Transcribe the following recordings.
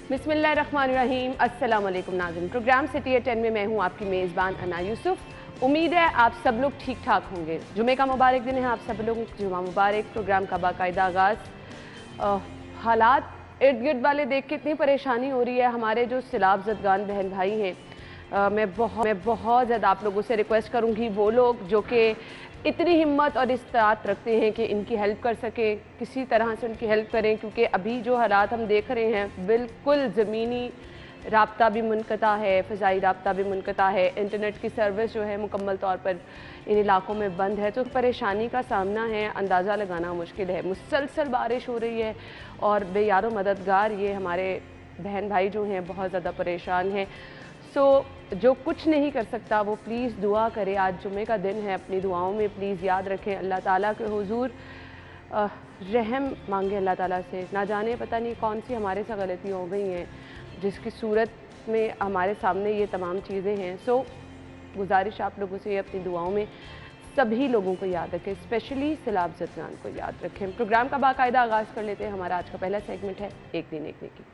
बिस्मिल्लाहिर्रहमानिर्रहीम। अस्सलाम वालेकुम नाज़रीन। प्रोग्राम सिटी एट 10 में मैं हूँ आपकी मेज़बान अना यूसुफ। उम्मीद है आप सब लोग ठीक ठाक होंगे। जुमे का मुबारक दिन है, आप सब लोगों को जुमा मुबारक। प्रोग्राम का बाकायदा आगाज़। हालात इर्द गिर्द वाले देख के इतनी परेशानी हो रही है। हमारे जो सैलाब ज़दगान बहन भाई हैं, मैं बहुत ज़्यादा आप लोगों से रिक्वेस्ट करूँगी, वो लोग जो कि इतनी हिम्मत और इस्तात रखते हैं कि इनकी हेल्प कर सकें, किसी तरह से उनकी हेल्प करें, क्योंकि अभी जो हालात हम देख रहे हैं बिल्कुल ज़मीनी राब्ता भी मुनक़ता है, फ़ज़ाई राब्ता भी मुनक़ता है, इंटरनेट की सर्विस जो है मुकम्मल तौर पर इन इलाकों में बंद है। तो परेशानी का सामना है, अंदाज़ा लगाना मुश्किल है। मुसलसल बारिश हो रही है और बेयारो मददगार ये हमारे बहन भाई जो हैं बहुत ज़्यादा परेशान हैं। जो कुछ नहीं कर सकता वो प्लीज़ दुआ करे। आज जुमे का दिन है, अपनी दुआओं में प्लीज़ याद रखें, अल्लाह ताला के हुजूर रहम मांगे अल्लाह ताला से। ना जाने पता नहीं कौन सी हमारे से गलतियाँ हो गई हैं जिसकी सूरत में हमारे सामने ये तमाम चीज़ें हैं। गुजारिश आप लोगों से अपनी दुआओं में सभी लोगों को याद रखें, स्पेशली सैलाब ज़दगान को याद रखें। प्रोग्राम का बाकायदा आगाज़ कर लेते हैं। हमारा आज का पहला सेगमेंट है एक दिन एक नेकी।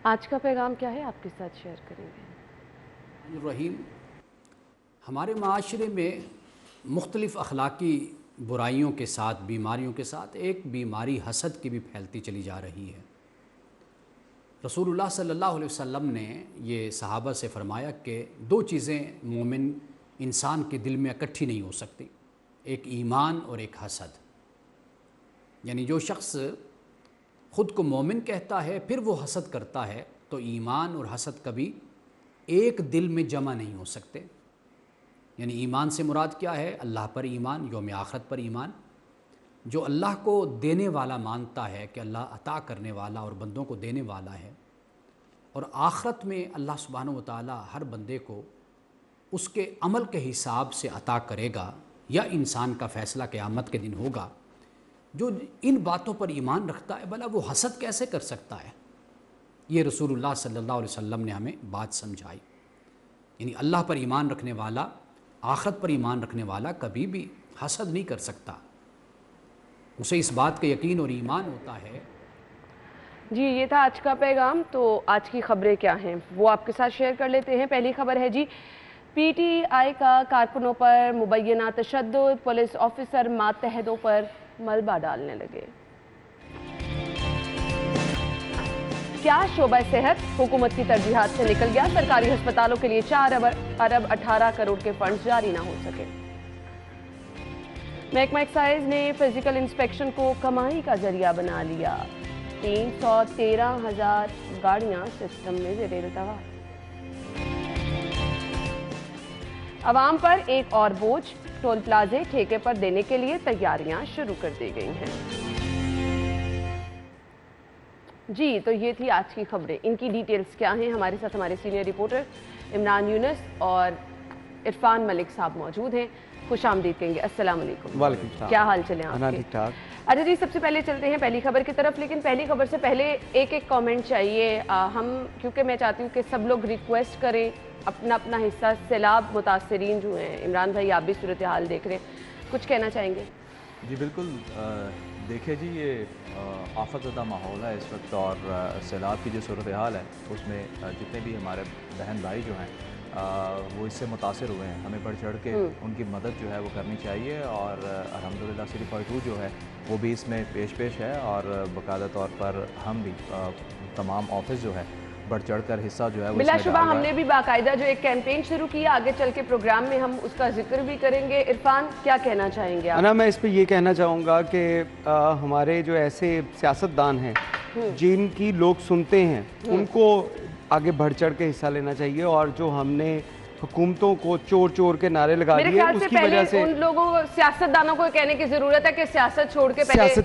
आज का पैगाम क्या है, आपके साथ शेयर करेंगे। रहीम, हमारे माशरे में मुख्तलिफ़ अखलाकी बुराइयों के साथ, बीमारियों के साथ एक बीमारी हसद की भी फैलती चली जा रही है। रसूलुल्लाह सल्लल्लाहु अलैहि वसल्लम ने ये सहाबा से फरमाया कि दो चीज़ें मोमिन इंसान के दिल में इकट्ठी नहीं हो सकती, एक ईमान और एक हसद। यानी जो शख्स ख़ुद को मोमिन कहता है फिर वो हसद करता है, तो ईमान और हसद कभी एक दिल में जमा नहीं हो सकते। यानी ईमान से मुराद क्या है? अल्लाह पर ईमान, यौम आखिरत पर ईमान। जो अल्लाह को देने वाला मानता है कि अल्लाह अता करने वाला और बंदों को देने वाला है, और आखिरत में अल्लाह सुब्हानहू व तआला हर बंदे को उसके अमल के हिसाब से अता करेगा, या इंसान का फ़ैसला क़यामत के दिन होगा। जो इन बातों पर ईमान रखता है, भला वो हसद कैसे कर सकता है? ये रसूलुल्लाह सल्लल्लाहु अलैहि वसल्लम ने हमें बात समझाई। यानी अल्लाह पर ईमान रखने वाला, आखिरत पर ईमान रखने वाला कभी भी हसद नहीं कर सकता। उसे इस बात का यकीन और ईमान होता है। जी, ये था आज का पैगाम। तो आज की खबरें क्या हैं वो आपके साथ शेयर कर लेते हैं। पहली खबर है जी, पीटीआई का कारकुनों पर मुबैना तशद्दुद, पुलिस ऑफिसर मातहतों पर मलबा डालने लगे। क्या शोबा सेहत हुकूमत की तरजीहात से निकल गया? सरकारी अस्पतालों के लिए 4 अरब 18 करोड़ के फंड जारी ना हो सके। महकमा एक्साइज ने फिजिकल इंस्पेक्शन को कमाई का जरिया बना लिया। 313,000 गाड़ियां सिस्टम में ज़ेर-ए-इल्तवा। अवाम पर एक और बोझ, टोल प्लाजे ठेके पर देने के लिए तैयारियां शुरू कर दी गई हैं। जी, तो ये थी आज की खबरें। इनकी डिटेल्स क्या हैं? हमारे साथ हमारे सीनियर रिपोर्टर इमरान यूनुस और इरफान मलिक साहब मौजूद हैं। खुश आमदीद कहेंगे। अस्सलाम वालेकुम। वालेकुम सलाम। क्या हाल चले आपके? ठीक ठाक। अच्छा जी, सबसे पहले चलते हैं पहली खबर की तरफ, लेकिन पहली खबर से पहले एक एक कमेंट चाहिए हम, क्योंकि मैं चाहती हूँ कि सब लोग रिक्वेस्ट करें अपना अपना हिस्सा। सैलाब मुतासरीन जो हैं, इमरान भाई आप भी सूरत हाल देख रहे हैं, कुछ कहना चाहेंगे? जी बिल्कुल, देखिए जी, ये आफतज़दा माहौल है इस वक्त, और सैलाब की जो सूरत हाल है उसमें जितने भी हमारे बहन भाई जो हैं वो इससे मुतासर हुए हैं, हमें बढ़ चढ़ के उनकी मदद जो है वो करनी चाहिए। और अल्हम्दुलिल्लाह सिटी 2 जो है वो भी इसमें पेश है, और बाकायदा तौर पर हम भी तमाम ऑफिस जो है बढ़ चढ़ कर हिस्सा जो है बिलाशुबा हमने भी बाकायदा जो एक कैंपेन शुरू किया, आगे चल के प्रोग्राम में हम उसका जिक्र भी करेंगे। इरफान, क्या कहना चाहेंगे आप? ना, मैं इस पे ये कहना चाहूँगा कि हमारे जो ऐसे सियासतदान हैं जिनकी लोग सुनते हैं, उनको आगे बढ़ चढ़ के हिस्सा लेना चाहिए। और जो हमने हुकूमतों को चोर चोर के नारे लगा दिए, उसकी वजह से उन लोगों सियासतदानों को कहने की जरूरत है कि सियासत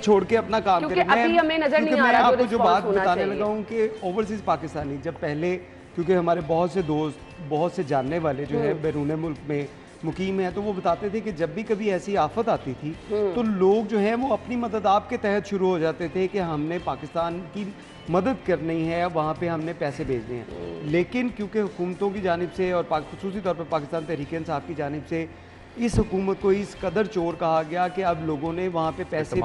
छोड़ के अपना काम करें। अभी हमें नजर नहीं आ रहा। मैं आपको जो बात बताने चाहिए। लगा हूँ कि ओवरसीज पाकिस्तानी जब पहले, क्योंकि हमारे बहुत से दोस्त, बहुत से जानने वाले जो है बैरून मुल्क में मुकीम है, तो वो बताते थे कि जब भी कभी ऐसी आफत आती थी तो लोग जो है वो अपनी मदद आपके तहत शुरू हो जाते थे कि हमने पाकिस्तान की मदद करनी है, वहाँ पे हमने पैसे भेजने हैं। लेकिन क्योंकि हुकूमतों की जानिब से और खुसूसी तौर पर पाकिस्तान तहरीक इंसाफ की जानिब से इस हुकूमत को इस कदर चोर कहा गया कि अब लोगों ने वहाँ पे पैसे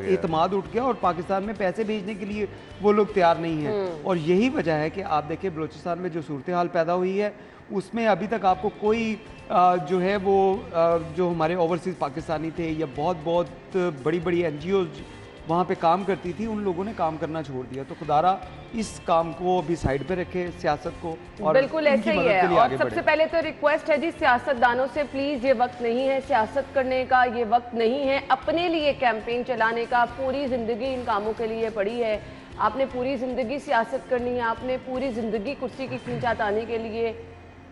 एतमाद उठ गया और पाकिस्तान में पैसे भेजने के लिए वो लोग तैयार नहीं हैं। और यही वजह है कि आप देखें बलूचिस्तान में जो सूरत हाल पैदा हुई है उसमें अभी तक आपको कोई जो है वो जो हमारे ओवरसीज़ पाकिस्तानी थे या बहुत बड़ी बड़ी NGOs वहाँ पे काम करती थी, उन लोगों ने काम करना छोड़ दिया। तो खुदारा इस काम को अभी साइड पे रखे, सियासत को, और बिल्कुल ऐसे ही है। और सबसे पहले तो रिक्वेस्ट है जी सियासतदानों से, प्लीज़ ये वक्त नहीं है सियासत करने का, ये वक्त नहीं है अपने लिए कैंपेन चलाने का। पूरी ज़िंदगी इन कामों के लिए पड़ी है, आपने पूरी ज़िंदगी सियासत करनी है, आपने पूरी ज़िंदगी कुर्सी की खींचात आने के लिए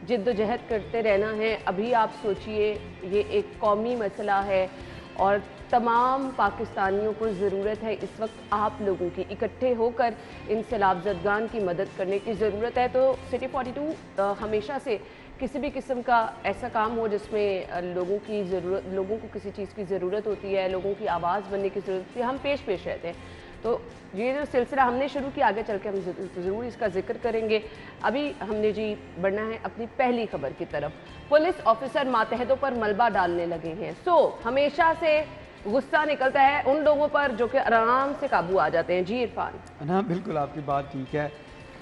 जिद्दोजहद करते रहना है। अभी आप सोचिए, ये एक कौमी मसला है और तमाम पाकिस्तानियों को ज़रूरत है इस वक्त आप लोगों की इकट्ठे होकर इन सैलाब ज़दगान की मदद करने की ज़रूरत है। तो सिटी 42 हमेशा से किसी भी किस्म का ऐसा काम हो जिसमें लोगों को किसी चीज़ की ज़रूरत होती है, लोगों की आवाज़ बनने की ज़रूरत होती है, हम पेश रहते हैं। तो ये जो सिलसिला हमने शुरू किया, आगे चल के हम ज़रूर इसका जिक्र करेंगे। अभी हमने जी बढ़ना है अपनी पहली खबर की तरफ। पुलिस ऑफिसर मातहतों पर मलबा डालने लगे हैं। हमेशा से गुस्सा निकलता है उन लोगों पर जो कि आराम से काबू आ जाते हैं। जी इरफान। हाँ बिल्कुल आपकी बात ठीक है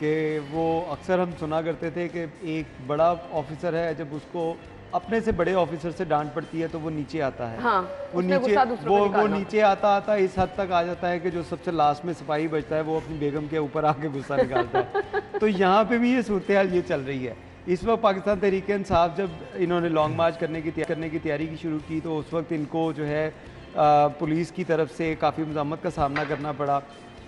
कि वो अक्सर हम सुना करते थे कि एक बड़ा ऑफिसर है, जब उसको अपने से बड़े ऑफिसर से डांट पड़ती है तो वो नीचे आता है। हाँ, वो नीचे आता इस हद तक आ जाता है कि जो सबसे लास्ट में सिपाही बचता है वो अपनी बेगम के ऊपर आके गुस्सा निकालता है। तो यहाँ पे भी ये सूरत हाल ये चल रही है। इस वक्त पाकिस्तान तहरीक इंसाफ जब इन्होंने लॉन्ग मार्च करने की तैयारी की शुरू की तो उस वक्त इनको जो है पुलिस की तरफ से काफ़ी मज़ामत का सामना करना पड़ा।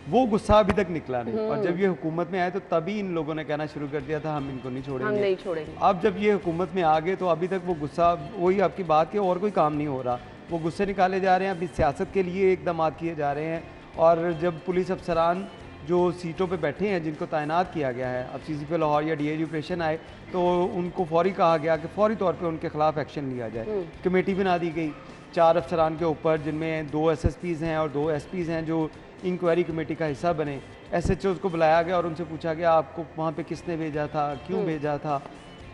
वो गुस्सा अभी तक निकला नहीं, और जब ये हुकूमत में आए तो तभी इन लोगों ने कहना शुरू कर दिया था हम इनको नहीं छोड़ेंगे। अब जब ये हुकूमत में आ गए तो अभी तक वो गुस्सा, वही आपकी बात के और कोई काम नहीं हो रहा, वो गुस्से निकाले जा रहे हैं। अभी सियासत के लिए इकदाम किए जा रहे हैं। और जब पुलिस अफसरान जो सीटों पे बैठे हैं जिनको तैनात किया गया है, अब CCP लाहौर या DIG ऑपरेशन आए तो उनको फौरी कहा गया कि फौरी तौर पे उनके खिलाफ एक्शन लिया जाए। कमेटी बना दी गई 4 अफसरान के ऊपर, जिनमें 2 SSPs हैं और 2 SPs हैं जो इंक्वायरी कमेटी का हिस्सा बने। SHOs को बुलाया गया और उनसे पूछा गया आपको वहाँ पे किसने भेजा था, क्यों भेजा था।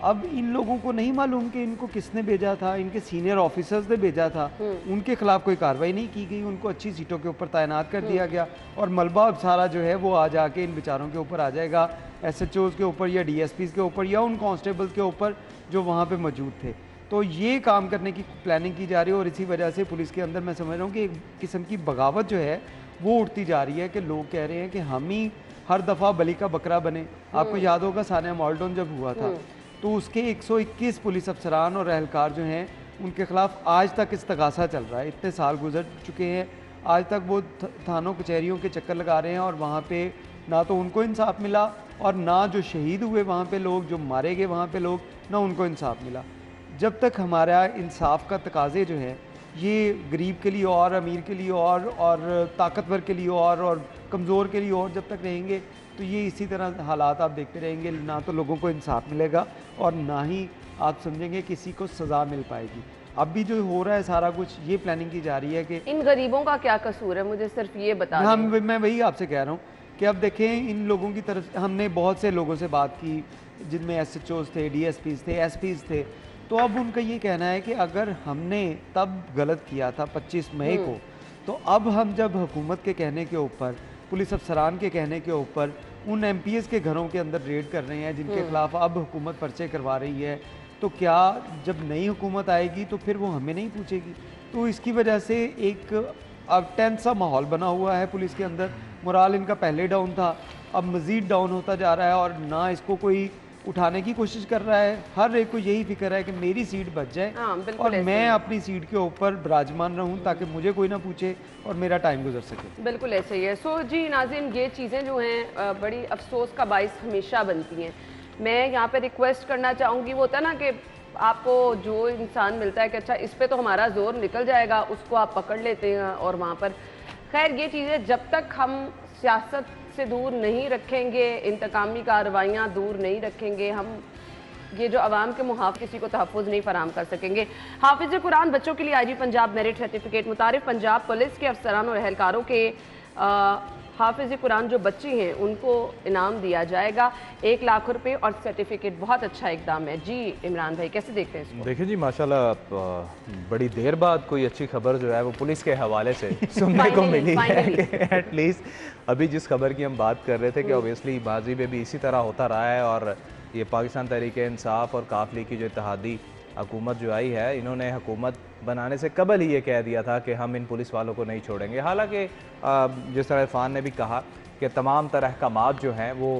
अब इन लोगों को नहीं मालूम कि इनको किसने भेजा था, इनके सीनियर ऑफिसर्स ने भेजा था, उनके खिलाफ कोई कार्रवाई नहीं की गई, उनको अच्छी सीटों के ऊपर तैनात कर दिया गया। और मलबा अब सारा जो है वो आ जाके इन बेचारों के ऊपर आ जाएगा, SHOs के ऊपर या DSPs के ऊपर या उन कांस्टेबल्स के ऊपर जो वहाँ पे मौजूद थे। तो ये काम करने की प्लानिंग की जा रही है और इसी वजह से पुलिस के अंदर मैं समझ रहा हूँ कि एक किस्म की बगावत जो है वो उठती जा रही है कि लोग कह रहे हैं कि हम ही हर दफ़ा बलि का बकरा बने। आपको याद होगा सानिया मॉल्डोन जब हुआ था तो उसके 121 पुलिस अफसरान और एहलकार जो हैं उनके खिलाफ आज तक इस्तगासा चल रहा है। इतने साल गुजर चुके हैं, आज तक वो थानों कचहरियों के चक्कर लगा रहे हैं और वहाँ पे ना तो उनको इंसाफ मिला और ना जो शहीद हुए वहाँ पे लोग, जो मारे गए वहाँ पे लोग, ना उनको इंसाफ मिला। जब तक हमारा इंसाफ का तकाजे जो है ये गरीब के लिए और अमीर के लिए और ताकतवर के लिए और कमज़ोर के लिए और जब तक रहेंगे तो ये इसी तरह हालात आप देखते रहेंगे। ना तो लोगों को इंसाफ मिलेगा और ना ही आप समझेंगे किसी को सज़ा मिल पाएगी। अब भी जो हो रहा है सारा कुछ ये प्लानिंग की जा रही है कि इन गरीबों का क्या कसूर है, मुझे सिर्फ ये बता दें। हाँ, मैं वही आपसे कह रहा हूँ कि अब देखें इन लोगों की तरफ हमने बहुत से लोगों से बात की जिनमें SHOs थे, DSPs थे, SPs थे। तो अब उनका ये कहना है कि अगर हमने तब गलत किया था 25 मई को, तो अब हम जब हुकूमत के कहने के ऊपर, पुलिस अफसरान के कहने के ऊपर उन MPs के घरों के अंदर रेड कर रहे हैं जिनके खिलाफ अब हुकूमत पर्चे करवा रही है, तो क्या जब नई हुकूमत आएगी तो फिर वो हमें नहीं पूछेगी। तो इसकी वजह से एक अब टेंस सा माहौल बना हुआ है पुलिस के अंदर। मोराल इनका पहले डाउन था, अब मज़ीद डाउन होता जा रहा है और ना इसको कोई उठाने की कोशिश कर रहा है। हर एक को यही फिक्र है कि मेरी सीट बच जाए और मैं अपनी सीट के ऊपर विराजमान रहूं ताकि मुझे कोई ना पूछे और मेरा टाइम गुजर सके। बिल्कुल ऐसे ही है। सो जी नाज़रीन, ये चीज़ें जो हैं बड़ी अफसोस का बाइस हमेशा बनती हैं। मैं यहाँ पे रिक्वेस्ट करना चाहूँगी, वो होता ना कि आपको जो इंसान मिलता है कि अच्छा इस पर तो हमारा जोर निकल जाएगा, उसको आप पकड़ लेते हैं और वहाँ पर खैर ये चीज़ें जब तक हम सियासत से दूर नहीं रखेंगे, इंतकामी कार्रवाइयाँ दूर नहीं रखेंगे, हम ये जो अवाम के मुहाफ़ किसी को तहफ़्फ़ुज़ नहीं फराम कर सकेंगे। हाफिज़ कुरान बच्चों के लिए IG पंजाब मेरिट सर्टिफिकेट मुतारिफ पंजाब पुलिस के अफसरान और एहलकारों के हाफिज कुरान जो बच्चे हैं उनको इनाम दिया जाएगा 1 लाख रुपए और सर्टिफिकेट। बहुत अच्छा इकदाम है जी। इमरान भाई कैसे देखते हैं इसको? देखिए जी माशाल्लाह बड़ी देर बाद कोई अच्छी खबर जो है वो पुलिस के हवाले से सुनने को मिली है कि एटलीस्ट अभी जिस खबर की हम बात कर रहे थे कि ऑब्वियसली माजी में भी इसी तरह होता रहा है और ये पाकिस्तान तहरीक-ए-इंसाफ और काफ लीग की जो इत्तेहादी हुकूमत जो आई है, इन्होंने हुकूमत बनाने से कबल ही ये कह दिया था कि हम इन पुलिस वालों को नहीं छोड़ेंगे। हालांकि जिस तरह इरफान ने भी कहा कि तमाम तरह अहकामात जो हैं वो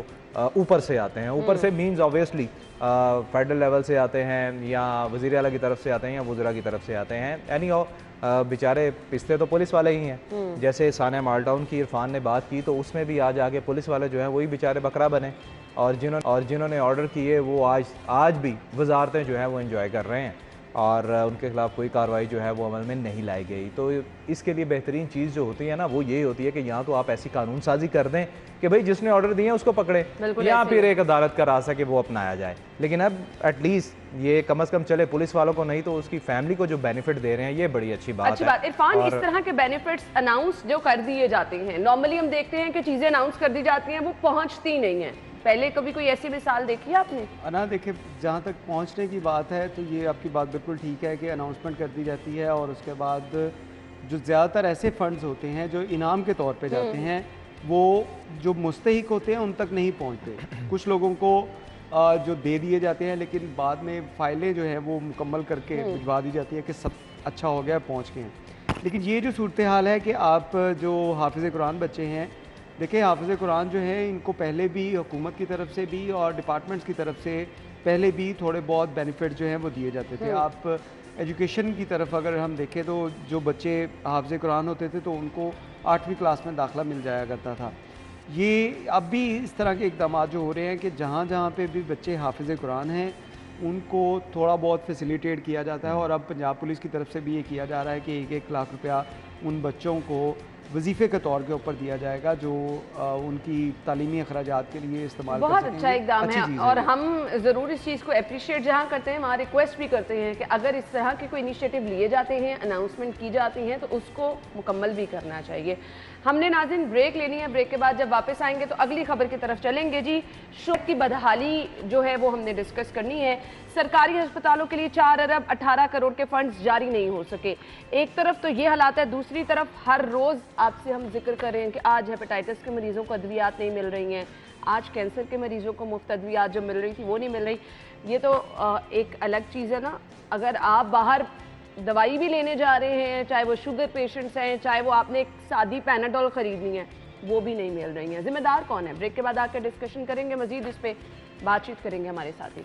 ऊपर से आते हैं। ऊपर से मींस ऑब्वियसली फेडरल लेवल से आते हैं या वज़ीर आला की तरफ से आते हैं या वज़रा की तरफ से आते हैं। एनी हो बेचारे पिछले तो पुलिस वाले ही हैं। जैसे सानिया मालटाउन की इरफान ने बात की तो उसमें भी आज आगे पुलिस वाले जो हैं वही बेचारे बकरा बने और जिन्होंने ऑर्डर किए वो आज भी वजारतें जो हैं वो एंजॉय कर रहे हैं और उनके खिलाफ कोई कार्रवाई जो है वो अमल में नहीं लाई गई। तो इसके लिए बेहतरीन चीज़ जो होती है ना वो ये होती है कि यहाँ तो आप ऐसी कानून साजी कर दें कि भाई जिसने ऑर्डर दिए उसको पकड़े या फिर एक अदालत का रास्ता कि वो अपनाया जाए। लेकिन अब एटलीस्ट ये कम अज़ कम चले पुलिस वालों को नहीं तो उसकी फैमिली को जो बेनिफिट दे रहे हैं ये बड़ी अच्छी बात है। इरफान, इस तरह के बेनिफिट्स अनाउंस जो कर दिए जाते हैं, नॉर्मली हम देखते हैं कि चीज़ें अनाउंस कर दी जाती हैं वो पहुँचती नहीं हैं। पहले कभी कोई ऐसी मिसाल देखी है आपने? अना देखिए, जहाँ तक पहुँचने की बात है तो ये आपकी बात बिल्कुल ठीक है कि अनाउंसमेंट कर दी जाती है और उसके बाद जो ज़्यादातर ऐसे फंड्स होते हैं जो इनाम के तौर पे जाते हैं वो जो मुस्तहिक होते हैं उन तक नहीं पहुँचते। कुछ लोगों को जो दे दिए जाते हैं लेकिन बाद में फ़ाइलें जो है वो मुकम्मल करके भिजवा दी जाती है कि सब अच्छा हो गया, पहुँच गए हैं। लेकिन ये जो सूरत हाल है कि आप जो हाफिज़ कुरान बच्चे हैं, देखिए हाफिज़ कुरान जो है इनको पहले भी हुकूमत की तरफ से भी और डिपार्टमेंट्स की तरफ से पहले भी थोड़े बहुत बेनिफिट जो हैं वो दिए जाते थे। आप एजुकेशन की तरफ अगर हम देखें तो जो बच्चे हाफिज़ कुरान होते थे तो उनको 8वीं क्लास में दाखिला मिल जाया करता था। ये अब भी इस तरह के इक़दाम जो हो रहे हैं कि जहाँ जहाँ पे भी बच्चे हाफिज़ कुरान हैं उनको थोड़ा बहुत फैसिलिटेट किया जाता है और अब पंजाब पुलिस की तरफ से भी ये किया जा रहा है कि 1-1 लाख रुपया उन बच्चों को वजीफ़े के तौर के ऊपर दिया जाएगा जो उनकी तालीमी अखराजात के लिए इस्तेमाल कर बहुत सकेंगे। अच्छा इक़दाम है और हम ज़रूर इस चीज़ को अप्रिशिएट जहाँ करते हैं वहाँ रिक्वेस्ट भी करते हैं कि अगर इस तरह के कोई इनिशिएटिव लिए जाते हैं, अनाउंसमेंट की जाती हैं तो उसको मुकम्मल भी करना चाहिए। हमने नाज़रीन ब्रेक लेनी है, ब्रेक के बाद जब वापस आएंगे तो अगली खबर की तरफ चलेंगे जी। शुल्क की बदहाली जो है वो हमने डिस्कस करनी है। सरकारी अस्पतालों के लिए 4 अरब 18 करोड़ के फंड्स जारी नहीं हो सके। एक तरफ तो ये हालात है, दूसरी तरफ हर रोज़ आपसे हम जिक्र कर रहे हैं कि आज हेपेटाइटिस के मरीजों को अद्वियात नहीं मिल रही हैं, आज कैंसर के मरीजों को मुफ्त अद्वियात जो मिल रही थी वो नहीं मिल रही। ये तो एक अलग चीज़ है ना। अगर आप बाहर दवाई भी लेने जा रहे हैं, चाहे वो शुगर पेशेंट्स हैं, चाहे वो आपने एक सादी पैनाडोल ख़रीदनी है, वो भी नहीं मिल रही हैं। जिम्मेदार कौन है? ब्रेक के बाद आकर डिस्कशन करेंगे, मजीद इस पर बातचीत करेंगे हमारे साथी।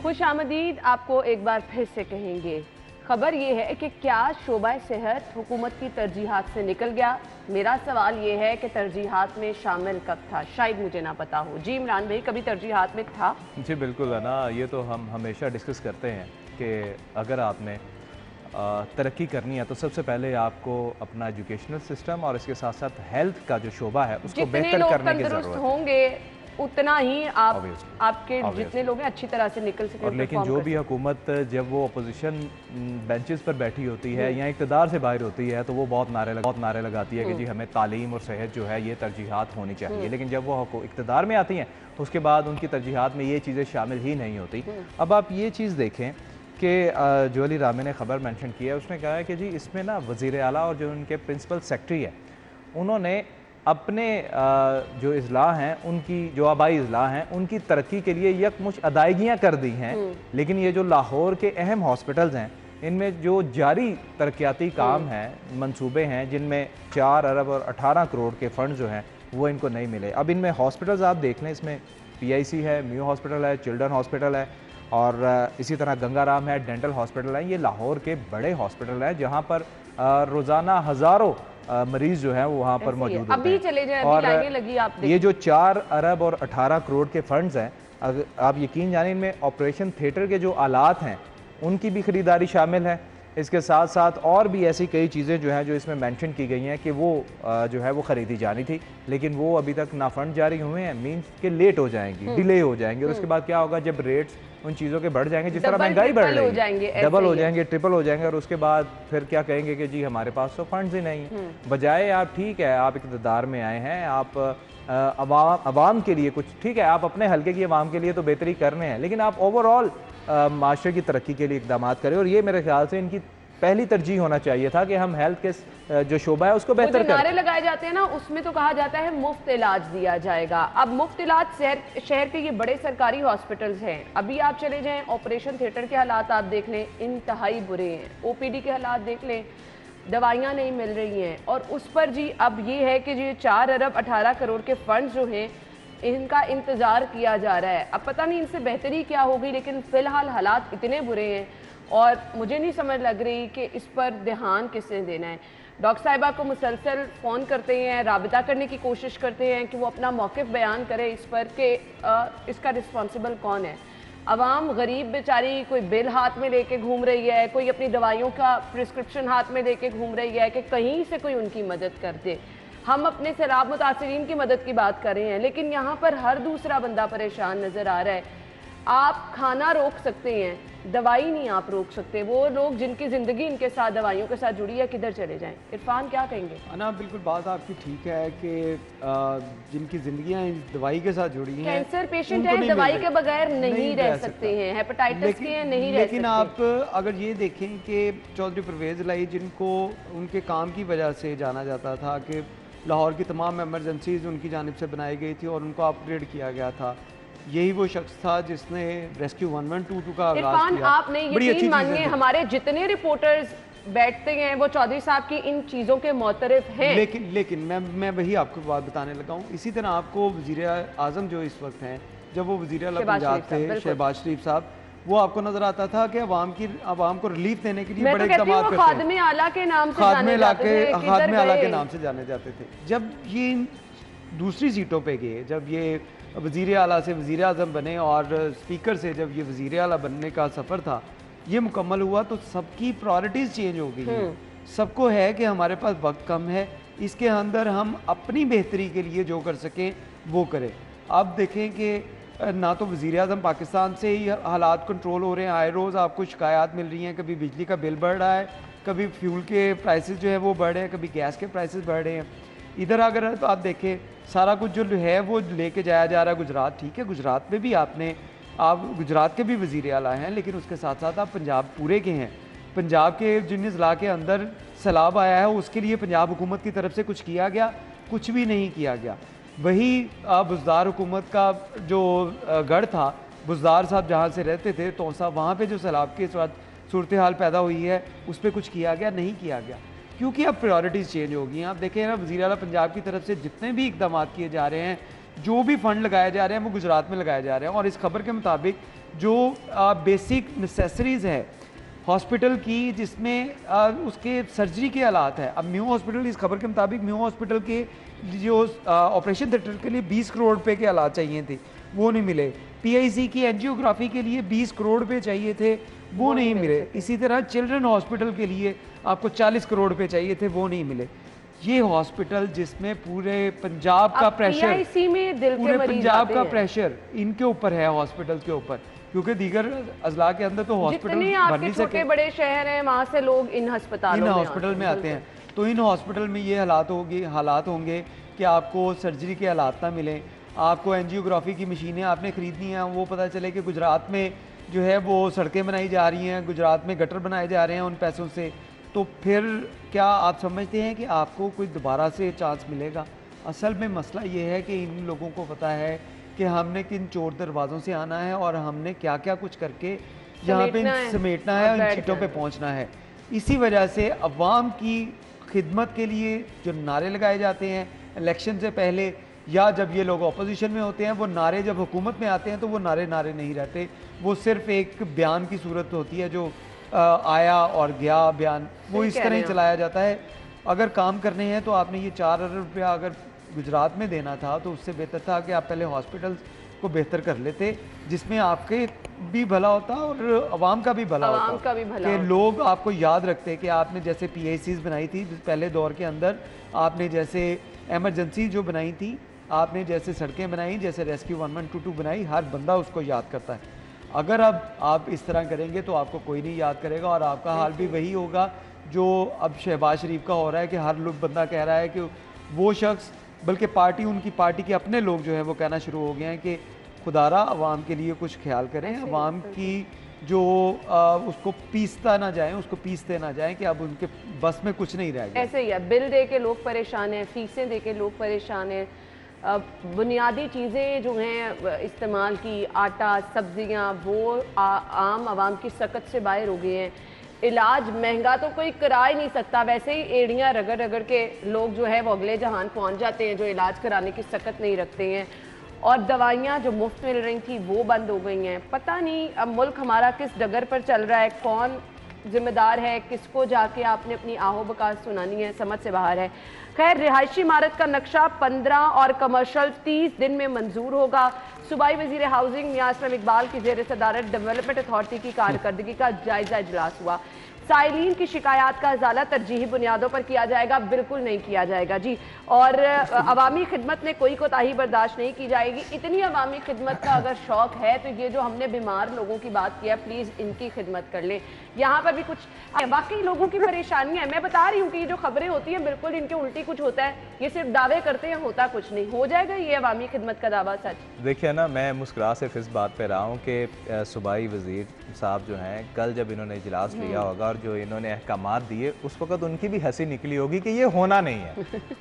खुश आमदीद आपको एक बार फिर से कहेंगे। खबर ये है कि क्या शोबा सेहत हुकूमत की तरजीहात से निकल गया? मेरा सवाल ये है कि तरजीहात में शामिल कब था? शायद मुझे ना पता हो। जी इमरान भाई, कभी तरजीहात में था? जी बिल्कुल है ना, ये तो हम हमेशा डिस्कस करते हैं कि अगर आपने तरक्की करनी है तो सबसे पहले आपको अपना एजुकेशनल सिस्टम और इसके साथ साथ हेल्थ का जो शोबा है उसको बेहतर करने की ज़रूरत होंगे उतना ही आपके जितने लोग हैं अच्छी तरह से निकल सकें। और लेकिन जो भी हुकूमत जब वो अपोजिशन बेंचेस पर बैठी होती है या इक़्तिदार से बाहर होती है तो वो बहुत नारे लगाती है कि जी हमें तालीम और सेहत जो है ये तरजीहात होनी चाहिए। लेकिन जब वो इक़्तिदार में आती हैं तो उसके बाद उनकी तरजीहात में ये चीज़ें शामिल ही नहीं होती। अब आप ये चीज़ देखें कि जो अली रामी ने ख़बर मेंशन की है, उसने कहा है कि जी इसमें ना वज़ीर आला और जो उनके प्रिंसिपल सेक्रेटरी है उन्होंने अपने जो इजला हैं उनकी जो आबाई इजला हैं उनकी तरक्की के लिए यकमुश्त अदायगियाँ कर दी हैं। लेकिन ये जो लाहौर के अहम हॉस्पिटल्स हैं इनमें जो जारी तरक्याती काम हैं, मंसूबे हैं जिनमें 4 अरब और 18 करोड़ के फंड जो हैं वो इनको नहीं मिले। अब इनमें हॉस्पिटल्स आप देख लें, इसमें PIC है, म्यू हॉस्पिटल है, चिल्ड्रन हॉस्पिटल है और इसी तरह गंगाराम है, डेंटल हॉस्पिटल है। ये लाहौर के बड़े हॉस्पिटल हैं जहाँ पर रोज़ाना हज़ारों मरीज जो हैं वो वहाँ पर मौजूद होते हैं। चले जाएं, और लगी आप ये जो 4 अरब और 18 करोड़ के फंड्स हैं, आप यकीन जानिए इनमें ऑपरेशन थिएटर के जो आलात हैं उनकी भी ख़रीदारी शामिल है। इसके साथ साथ और भी ऐसी कई चीज़ें जो हैं जो इसमें मेंशन की गई हैं कि वो जो है वो ख़रीदी जानी थी लेकिन वो अभी तक ना फंड जारी हुए हैं, मीन्स के लेट हो जाएंगी, डिले हो जाएंगे। और उसके बाद क्या होगा, जब रेट्स उन चीज़ों के बढ़ जाएंगे, जिस तरह डबल महंगाई बढ़ ट्रिपल हो रही जाएंगे, है, ऐसे डबल हो ही है। जाएंगे, ट्रिपल हो जाएंगे, और उसके बाद फिर क्या कहेंगे कि जी हमारे पास तो फंड्स ही नहीं। बजाय आप, ठीक है आप इक़्तिदार में आए हैं, आप अवाम के लिए कुछ, ठीक है आप अपने हल्के की अवाम के लिए तो बेहतरी कर रहे हैं, लेकिन आप ओवरऑल माशरे की तरक्की के लिए इकदाम करें। और ये मेरे ख्याल से इनकी पहली तरजीह होना चाहिए था कि हम हेल्थ के जो शोबा है उसको वो बेहतर जो नारे करें। लगाए जाते हैं ना, उसमें तो कहा जाता है मुफ्त इलाज दिया जाएगा। अब मुफ्त इलाज शहर के ये बड़े सरकारी हॉस्पिटल्स हैं, अभी आप चले जाएं ऑपरेशन थिएटर के हालात आप देख लें, इंतहाई बुरे हैं। ओपीडी के हालात देख लें, दवाइयाँ नहीं मिल रही हैं। और उस पर जी अब ये है कि जी 4 अरब 18 करोड़ के फंड जो हैं इनका इंतज़ार किया जा रहा है। अब पता नहीं इनसे बेहतरी क्या होगी, लेकिन फ़िलहाल हालात इतने बुरे हैं और मुझे नहीं समझ लग रही कि इस पर ध्यान किसने देना है। डॉक्टर साहिबा को मुसलसल फ़ोन करते हैं, राबिता करने की कोशिश करते हैं कि वो अपना मौक़िफ़ बयान करे इस पर कि इसका रिस्पॉन्सिबल कौन है। अवाम गरीब बेचारी कोई बिल हाथ में लेके घूम रही है, कोई अपनी दवाइयों का प्रिस्क्रिप्शन हाथ में लेके घूम रही है कि कहीं से कोई उनकी मदद कर दे। हम अपने सैलाब मुतासिरीन की मदद की बात कर रहे हैं, लेकिन यहाँ पर हर दूसरा बंदा परेशान नज़र आ रहा है। आप खाना रोक सकते हैं, दवाई नहीं आप रोक सकते। वो लोग जिनकी ज़िंदगी इनके साथ दवाइयों के साथ जुड़ी है किधर चले जाएं? इरफान क्या कहेंगे? ना बिल्कुल बात आपकी ठीक है कि जिनकी ज़िंदगियां इस दवाई के साथ जुड़ी हैं, कैंसर पेशेंट उनको है, नहीं दवाई मिल के रही। बगैर नहीं रह सकते सकता। हैं, हेपेटाइटिस के हैं नहीं रह लेकिन सकते। आप अगर ये देखें कि चौधरी परवेज़ लाई, जिनको उनके काम की वजह से जाना जाता था कि लाहौर की तमाम एमरजेंसीज उनकी जानिब से बनाई गई थी और उनको अपग्रेड किया गया था, यही वो शख्स था जिसने रेस्क्यू 1122 का आगाज़ इरफान किया। आपने बड़ी अच्छी यकीन मानिए चीज़ें थी। हमारे जितने रिपोर्टर्स बैठते हैं वो चौधरी साहब की इन चीज़ों के मोतरफ हैं। लेकिन मैं वही आपको बात बताने लगा हूँ। इसी तरह आपको वज़ीर आज़म जो इस वक्त हैं, जब वो वज़ीर आला शहबाज पंजाब शरीफ साहब, थे, बिल्कुल। शहबाज शरीफ साहब, वो आपको नजर आता था कि अवाम को रिलीफ देने के लिए मैं बड़े तो कहती इक़दाम हूँ वो करते हैं। खादमे आला के नाम से खादमे जाने जाते थे, किधर खादमे आला के गए? नाम से जाने जाते थे। जब ये दूसरी सीटों पे गए, जब ये वज़ीर आला से वज़ीर आज़म बने और स्पीकर से जब ये वज़ीर आला बनने का सफ़र था ये मुकम्मल हुआ, तो सबकी प्रायोरिटीज़ चेंज हो गई। सबको है कि हमारे पास वक्त कम है, इसके अंदर हम अपनी बेहतरी के लिए जो कर सकें वो करें। आप देखें कि ना तो वज़ीर आज़म पाकिस्तान से ही हालात कंट्रोल हो रहे हैं, आए रोज़ आपको शिकायत मिल रही हैं, कभी बिजली का बिल बढ़ रहा है, कभी फ्यूल के प्राइसेस जो है वो बढ़ रहे हैं, कभी गैस के प्राइसेस बढ़ रहे हैं। इधर अगर तो आप देखें सारा कुछ जो है वो लेके जाया जा रहा है गुजरात। ठीक है, गुजरात में भी आप गुजरात के भी वज़ीर आला हैं, लेकिन उसके साथ साथ आप पंजाब पूरे के हैं। पंजाब के जिन ज़िला के अंदर सैलाब आया है उसके लिए पंजाब हुकूमत की तरफ से कुछ किया गया? कुछ भी नहीं किया गया। वही बुज़दार हुकूमत का जो गढ़ था, बुज़दार साहब जहाँ से रहते थे तोसा, वहाँ पे जो सैलाब की सूरत हाल पैदा हुई है उस पर कुछ किया गया? नहीं किया गया, क्योंकि अब प्रायोरिटीज़ चेंज हो गई हैं। आप देखें ना, वज़ीर आला पंजाब की तरफ से जितने भी इक़दाम किए जा रहे हैं, जो भी फ़ंड लगाए जा रहे हैं वो गुजरात में लगाए जा रहे हैं। और इस खबर के मुताबिक जो बेसिक नेसेसरीज़ है हॉस्पिटल की, जिसमें उसके सर्जरी के हालात है। अब म्यू हॉस्पिटल, इस खबर के मुताबिक म्यू हॉस्पिटल के जो ऑपरेशन थिएटर के लिए 20 करोड़ रुपए के हालात चाहिए थे, वो नहीं मिले। PIC की एंजियोग्राफी के लिए 20 करोड़ रुपए चाहिए थे, वो नहीं मिले। इसी तरह चिल्ड्रन हॉस्पिटल के लिए आपको 40 करोड़ रुपए चाहिए थे, वो नहीं मिले। ये हॉस्पिटल जिसमें पूरे पंजाब का प्रेशर, PIC में दिल के पूरे मरीज पंजाब आते का हैं। प्रेशर इनके ऊपर है, हॉस्पिटल के ऊपर, क्योंकि दीगर अजला के अंदर तो हॉस्पिटल जितने भर आपके नहीं छोटे सके। बड़े शहर हैं वहाँ से लोग इन हस्पतालों इन में हॉस्पिटल में आते हैं, तो इन हॉस्पिटल में ये हालात होंगे कि आपको सर्जरी के हालात ना मिलें, आपको एंजियोग्राफी की मशीनें आपने ख़रीदनी हैं, वो पता चले कि गुजरात में जो है वो सड़कें बनाई जा रही हैं, गुजरात में गटर बनाए जा रहे हैं उन पैसों से। तो फिर क्या आप समझते हैं कि आपको कोई दोबारा से चांस मिलेगा? असल में मसला ये है कि इन लोगों को पता है कि हमने किन चोर दरवाज़ों से आना है और हमने क्या क्या कुछ करके यहाँ पे समेटना है, इन सीटों पे पहुँचना है। इसी वजह से अवाम की खिदमत के लिए जो नारे लगाए जाते हैं इलेक्शन से पहले, या जब ये लोग अपोजिशन में होते हैं, वो नारे जब हुकूमत में आते हैं तो वो नारे नहीं रहते, वो सिर्फ एक बयान की सूरत होती है, जो आया और गया बयान, वो इस तरह ही चलाया जाता है। अगर काम करने हैं तो आपने ये 4 अरब रुपया अगर गुजरात में देना था तो उससे बेहतर था कि आप पहले हॉस्पिटल्स को बेहतर कर लेते, जिसमें आपके भी भला होता और अवाम का भी भला होता, कि लोग आपको याद रखते कि आपने जैसे PICs बनाई थी पहले दौर के अंदर, आपने जैसे एमरजेंसी जो बनाई थी, आपने जैसे सड़कें बनाई, जैसे रेस्क्यू 1122 बनाई, हर बंदा उसको याद करता है। अगर अब आप इस तरह करेंगे तो आपको कोई नहीं याद करेगा, और आपका हाल भी वही होगा जो अब शहबाज शरीफ का हो रहा है कि हर लोग बंदा कह रहा है कि वो शख्स, बल्कि पार्टी, उनकी पार्टी के अपने लोग जो है वो कहना शुरू हो गए हैं कि खुदारा अवाम के लिए कुछ ख्याल करें, अवाम की जो उसको पीसता ना जाए, उसको पीसते ना जाएं कि अब उनके बस में कुछ नहीं रह गया। ऐसे ही है, बिल दे के लोग परेशान हैं, फीसें दे के लोग परेशान हैं, बुनियादी चीज़ें जो हैं इस्तेमाल की, आटा, सब्जियां, वो आम आवाम की सकत से बाहर हो गए हैं। इलाज महंगा तो कोई करा ही नहीं सकता, वैसे ही एड़ियाँ रगड़ रगड़ के लोग जो है वो अगले जहान पहुंच जाते हैं जो इलाज कराने की सकत नहीं रखते हैं, और दवाइयाँ जो मुफ्त मिल रही थी वो बंद हो गई हैं। पता नहीं अब मुल्क हमारा किस डगर पर चल रहा है, कौन जिम्मेदार है, किसको जाके आपने अपनी आहो बकास सुनानी है, समझ से बाहर है। खैर, रिहायशी इमारत का नक्शा 15 और कमर्शल 30 दिन में मंजूर होगा। सूबाई वजीर हाउसिंग मियां असलम इकबाल की जेर सदारत डेवलपमेंट अथॉरिटी की कारकर्दगी का जायजा इजलास हुआ। साइलिन की शिकायत का इजाला तरजीही बुनियादों पर किया जाएगा, बिल्कुल नहीं किया जाएगा जी, और अवामी खिदमत में कोई कोताही बर्दाश्त नहीं की जाएगी। इतनी अवामी खिदमत का अगर शौक है तो ये जो हमने बीमार लोगों की बात किया, प्लीज़ इनकी खिदमत कर लें। यहाँ पर भी कुछ वाकई लोगों की परेशानी है, मैं बता रही हूँ कि ये जो खबरें होती हैं बिल्कुल इनके उल्टी कुछ होता है, ये सिर्फ दावे करते हैं, होता कुछ नहीं। हो जाएगा ये अवामी खिदमत का दावा सच? देखिए ना, मैं मुस्कुरा सिर्फ इस बात पे रहा हूँ कि सूबाई वज़ीर साहब जो हैं, कल जब इन्होंने इजलास लिया होगा और जो इन्होंने अहकामात दिए, उस वक्त उनकी भी हंसी निकली होगी कि ये होना नहीं है।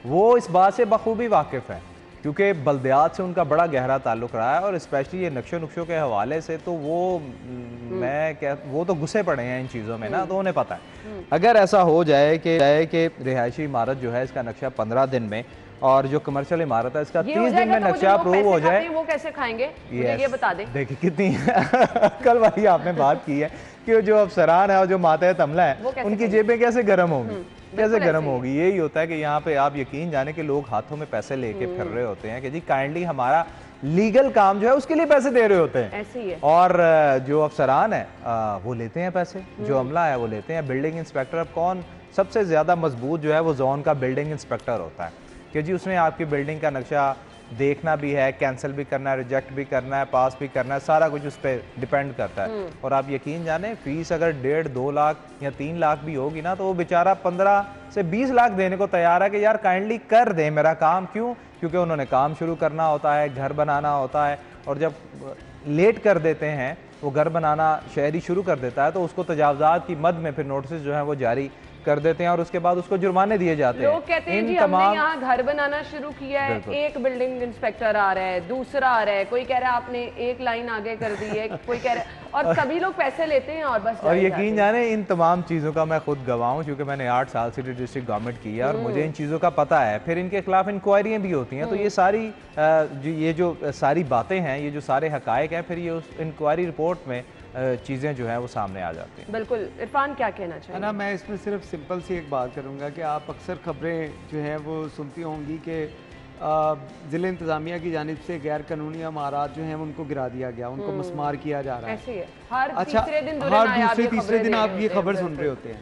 वो इस बात से बखूबी वाकिफ़ हैं क्योंकि बल्दियात से उनका बड़ा गहरा ताल्लुक़ रहा है, और स्पेशली ये नक्शों नुक्शों के हवाले से तो वो तो घुसे पड़े हैं इन चीज़ों में ना, तो उन्हें पता है। अगर ऐसा हो जाए कि रिहायशी इमारत जो है इसका नक्शा 15 दिन में, और जो कमर्शियल इमारत है इसका 30 दिन में नक्शा अप्रूव हो जाए, वो कैसे खाएंगे मुझे ये बता दें। देखिए कितनी कल वाली आपने बात की है कि जो अफसरान है और जो मातहत अमला है उनकी जेबें कैसे गर्म होंगी, कैसे गर्म होगी। यही होता है कि यहाँ पे आप यकीन जाने के लोग हाथों में पैसे लेके फिर रहे होते हैं कि जी काइंडली हमारा लीगल काम जो है उसके लिए पैसे दे रहे होते हैं, ऐसे ही है। और जो अफसरान है वो लेते हैं पैसे, जो अमला है वो लेते हैं। बिल्डिंग इंस्पेक्टर, अब कौन सबसे ज़्यादा मजबूत जो है वो जोन का बिल्डिंग इंस्पेक्टर होता है कि जी उसने आपकी बिल्डिंग का नक्शा देखना भी है, कैंसिल भी करना है, रिजेक्ट भी करना है, पास भी करना है, सारा कुछ उस पर डिपेंड करता है। और आप यकीन जाने, फीस अगर 1.5-2 लाख या 3 लाख भी होगी ना, तो वो बेचारा 15 से 20 लाख देने को तैयार है कि यार काइंडली कर दें मेरा काम। क्यों? क्योंकि उन्होंने काम शुरू करना होता है, घर बनाना होता है, और जब लेट कर देते हैं, वो घर बनाना शहरी शुरू कर देता है, तो उसको तजावजात की मद में फिर नोटिस जो है वो जारी कर देते हैं और उसके बाद उसको जुर्माने दिए जाते हैं। लोग कहते हैं जी हमने यहाँ घर बनाना शुरू किया है, एक बिल्डिंग इंस्पेक्टर आ रहा है, दूसरा आ रहा है, कोई कह रहा है आपने एक लाइन आगे कर दी है, कोई कह रहा है, और सभी लोग पैसे लेते हैं और बस। और यकीन जाने इन तमाम चीज़ों का मैं खुद गवाह हूँ क्योंकि मैंने 8 साल सिटी डिस्ट्रिक्ट गवर्नमेंट की है और मुझे इन चीज़ों का पता है। फिर इनके खिलाफ इंक्वायरियाँ भी होती हैं, तो ये जो सारी बातें हैं, ये जो सारे हकायक हैं, फिर ये उस इंक्वायरी रिपोर्ट में चीज़ें जो हैं वो सामने आ जाती हैं। बिल्कुल। इरफान क्या कहना चाहिए? ना, मैं इसमें सिर्फ सिंपल सी एक बात करूँगा कि आप अक्सर खबरें जो हैं वो सुनती होंगी कि ज़िले इंतज़ामिया की जानिब से गैर कानूनी अमारात जो हैं उनको गिरा दिया गया, उनको मस्मार किया जा रहा है। ऐसे ही है। हर अच्छा, तीसरे दिन हर तीसरे दिन आप ये खबर सुन रहे होते हैं।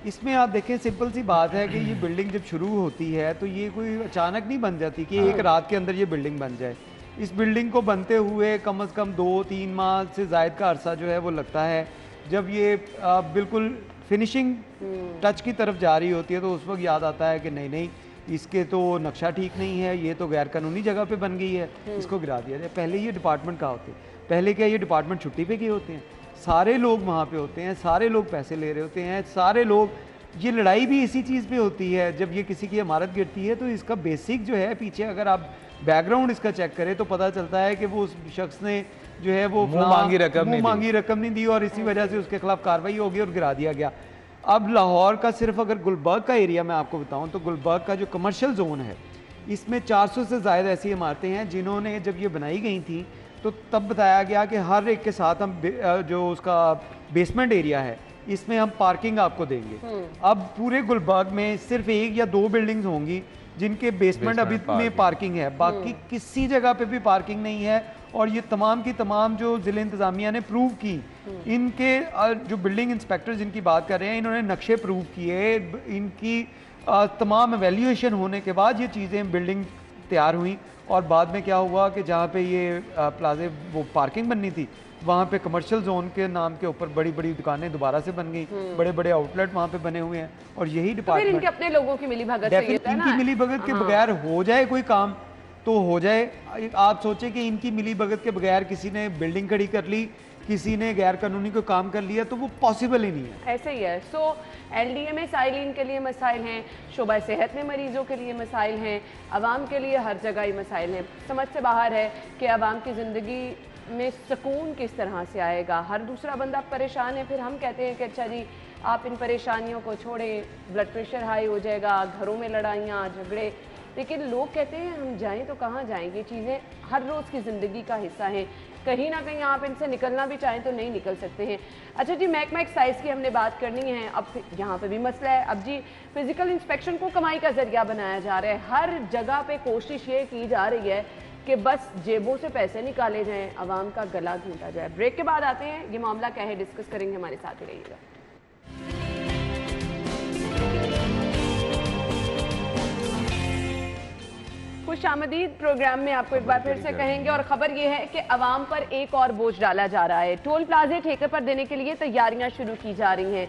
इसमें आप देखें, सिंपल सी बात है कि ये बिल्डिंग जब शुरू होती है तो ये कोई अचानक नहीं बन जाती कि एक रात के अंदर ये बिल्डिंग बन जाए। इस बिल्डिंग को बनते हुए कम से कम 2-3 माह से ज़ायद का अरसा जो है वो लगता है। जब ये बिल्कुल फिनिशिंग टच की तरफ जा रही होती है तो उस वक्त याद आता है कि नहीं, इसके तो नक्शा ठीक नहीं है, ये तो गैर कानूनी जगह पे बन गई है, इसको गिरा दिया जाए। पहले ये डिपार्टमेंट कहाँ होते हैं? पहले क्या ये डिपार्टमेंट छुट्टी पे गए होते हैं? सारे लोग वहाँ पे होते हैं, सारे लोग पैसे ले रहे होते हैं, सारे लोग। ये लड़ाई भी इसी चीज़ पे होती है। जब ये किसी की इमारत गिरती है तो इसका बेसिक जो है पीछे अगर आप बैकग्राउंड इसका चेक करें तो पता चलता है कि वो उस शख्स ने जो है वो मांगी रकम नहीं दी और इसी वजह से उसके खिलाफ कार्रवाई होगी और गिरा दिया गया। अब लाहौर का सिर्फ अगर गुलबर्ग का एरिया मैं आपको बताऊं तो गुलबर्ग का जो कमर्शियल जोन है इसमें 400 से ज़्यादा ऐसी इमारतें हैं जिन्होंने जब ये बनाई गई थी तो तब बताया गया कि हर एक के साथ हम जो उसका बेसमेंट एरिया है इसमें हम पार्किंग आपको देंगे। अब पूरे गुलबर्ग में सिर्फ 1 या 2 बिल्डिंग्स होंगी जिनके बेसमेंट अभी में पार्किंग है, बाकी किसी जगह पे भी पार्किंग नहीं है। और ये तमाम की तमाम जो ज़िले इंतज़ामिया ने प्रूव की, इनके जो बिल्डिंग इंस्पेक्टर जिनकी बात कर रहे हैं इन्होंने नक्शे प्रूव किए, इनकी तमाम एवेल्यूएशन होने के बाद ये चीज़ें बिल्डिंग तैयार हुई। और बाद में क्या हुआ कि जहाँ पे ये प्लाजे वो पार्किंग बननी थी वहाँ पे कमर्शियल जोन के नाम के ऊपर बड़ी बड़ी दुकानें दोबारा से बन गई, बड़े बड़े आउटलेट वहाँ पे बने हुए हैं। और यही तो फिर डिपार्टमेंट इनके अपने लोगों की मिली भगत चाहिए था इनकी ना। मिली भगत के बगैर हो जाए कोई काम तो हो जाए। आप सोचे कि इनकी मिली भगत के बगैर किसी ने बिल्डिंग खड़ी कर ली, किसी ने गैर कानूनी कोई काम कर लिया, तो वो पॉसिबल ही नहीं है। ऐसे ही है। सो एलडीए में साइलिन के लिए मसाइल हैं, शोबा सेहत में मरीजों के लिए मसाइल हैं, आवाम के लिए हर जगह ही मसाइल हैं। समझ से बाहर है कि आवाम की ज़िंदगी में सुकून किस तरह से आएगा। हर दूसरा बंदा परेशान है, फिर हम कहते हैं कि अच्छा जी आप इन परेशानियों को छोड़ें, ब्लड प्रेशर हाई हो जाएगा, घरों में लड़ाइयाँ झगड़े। लेकिन लोग कहते हैं हम जाएं तो कहाँ जाएंगे, चीज़ें हर रोज़ की ज़िंदगी का हिस्सा हैं, कहीं ना कहीं आप इनसे निकलना भी चाहें तो नहीं निकल सकते हैं। अच्छा जी, महकमा एक्साइज की हमने बात करनी है। अब यहाँ पे भी मसला है। अब जी फिजिकल इंस्पेक्शन को कमाई का जरिया बनाया जा रहा है। हर जगह पे कोशिश ये की जा रही है कि बस जेबों से पैसे निकाले जाएं, आवाम का गला घूंटा जाए। ब्रेक के बाद आते हैं, ये मामला क्या है डिस्कस करेंगे, हमारे साथ ही रहिएगा। खुश आमदीद प्रोग्राम में आपको एक बार फिर से कहेंगे। और खबर यह है कि अवाम पर एक और बोझ डाला जा रहा है। टोल प्लाजे ठेके पर देने के लिए तैयारियां शुरू की जा रही हैं।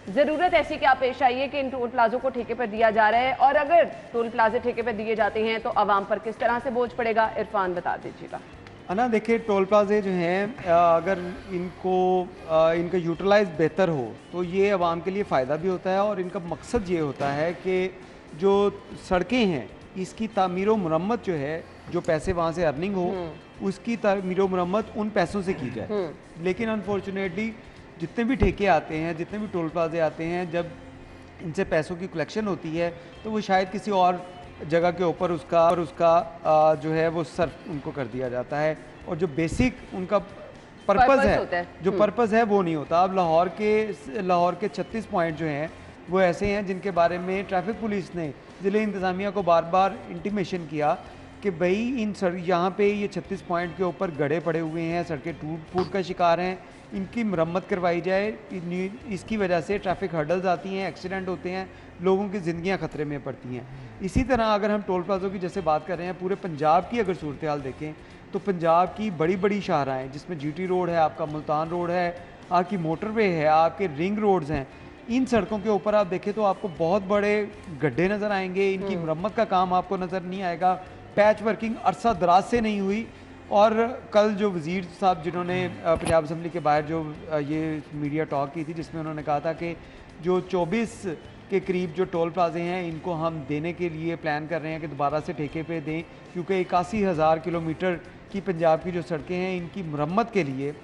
ज़रूरत ऐसी क्या पेश आई है कि इन टोल प्लाजों को ठेके पर दिया जा रहा है, और अगर टोल प्लाजे ठेके पर दिए जाते हैं तो अवाम पर किस तरह से बोझ पड़ेगा, इरफान बता दीजिएगा। ना देखिए, टोल प्लाजे जो हैं अगर इनका यूटिलाइज बेहतर हो तो ये आवाम के लिए फ़ायदा भी होता है। और इनका मकसद ये होता है कि जो सड़कें हैं इसकी तामीर व मुरम्मत जो है, जो पैसे वहाँ से अर्निंग हो उसकी तामीर व मुरम्मत उन पैसों से की जाए। लेकिन अनफॉर्चुनेटली जितने भी ठेके आते हैं, जितने भी टोल प्लाजे आते हैं, जब इनसे पैसों की कलेक्शन होती है तो वो शायद किसी और जगह के ऊपर उसका जो है वो सर्फ उनको कर दिया जाता है। और जो बेसिक उनका पर्पज़ है, जो पर्पज़ है वो नहीं होता। अब लाहौर के 36 पॉइंट जो हैं वो ऐसे हैं जिनके बारे में ट्रैफिक पुलिस ने ज़िले इंतज़ामिया को बार बार इंटीमेशन किया कि भाई यहाँ पे ये 36 पॉइंट के ऊपर गड्ढे पड़े हुए हैं, सड़कें टूट फूट का शिकार हैं, इनकी मरम्मत करवाई जाए। इसकी वजह से ट्रैफिक हर्डल्स आती हैं, एक्सीडेंट होते हैं, लोगों की ज़िंदगियाँ ख़तरे में पड़ती हैं। इसी तरह अगर हम टोल प्लाजों की जैसे बात कर रहे हैं, पूरे पंजाब की अगर सूरत हाल देखें तो पंजाब की बड़ी बड़ी शाहराएँ जिसमें GT रोड है, आपका मुल्तान रोड है, आपकी मोटरवे है, आपके रिंग रोड्स हैं, इन सड़कों के ऊपर आप देखें तो आपको बहुत बड़े गड्ढे नज़र आएंगे। इनकी मरम्मत का काम आपको नज़र नहीं आएगा। पैच वर्किंग अरसा दराज से नहीं हुई। और कल जो वज़ीर साहब जिन्होंने पंजाब असम्बली के बाहर जो ये मीडिया टॉक की थी, जिसमें उन्होंने कहा था कि जो 24 के करीब जो टोल प्लाजे हैं इनको हम देने के लिए प्लान कर रहे हैं कि दोबारा से ठेके पे दें, क्योंकि 81,000 किलोमीटर की पंजाब की जो सड़कें हैं इनकी मरम्मत के लिए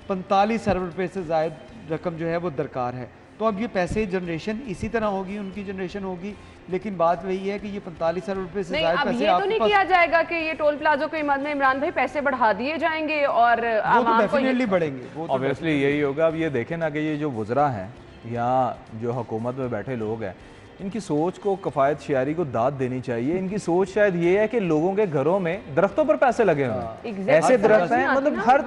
45 अरब रुपये से ज़ायद रकम जो है वो दरकार है। तो अब ये पैसे जनरेशन इसी तरह होगी, उनकी जनरेशन होगी। लेकिन बात वही है कि ये 45 अरब रुपये से ज़्यादा पैसे ये तो नहीं किया जाएगा कि ये टोल प्लाजों के मद में इमरान भाई पैसे बढ़ा दिए जाएंगे और वो तो डेफिनेटली बढ़ेंगे, वो तो ऑब्वियसली यही होगा। अब ये देखें ना कि ये जो वुज़रा हैं या जो हुकूमत में बैठे लोग हैं, इनकी सोच को कफ़ायत शियारी को दाद देनी चाहिए। इनकी सोच शायद ये है कि लोगों के घरों में दरख्तों पर पैसे लगे हुए हैं, ऐसे दरख्त हैं मतलब हर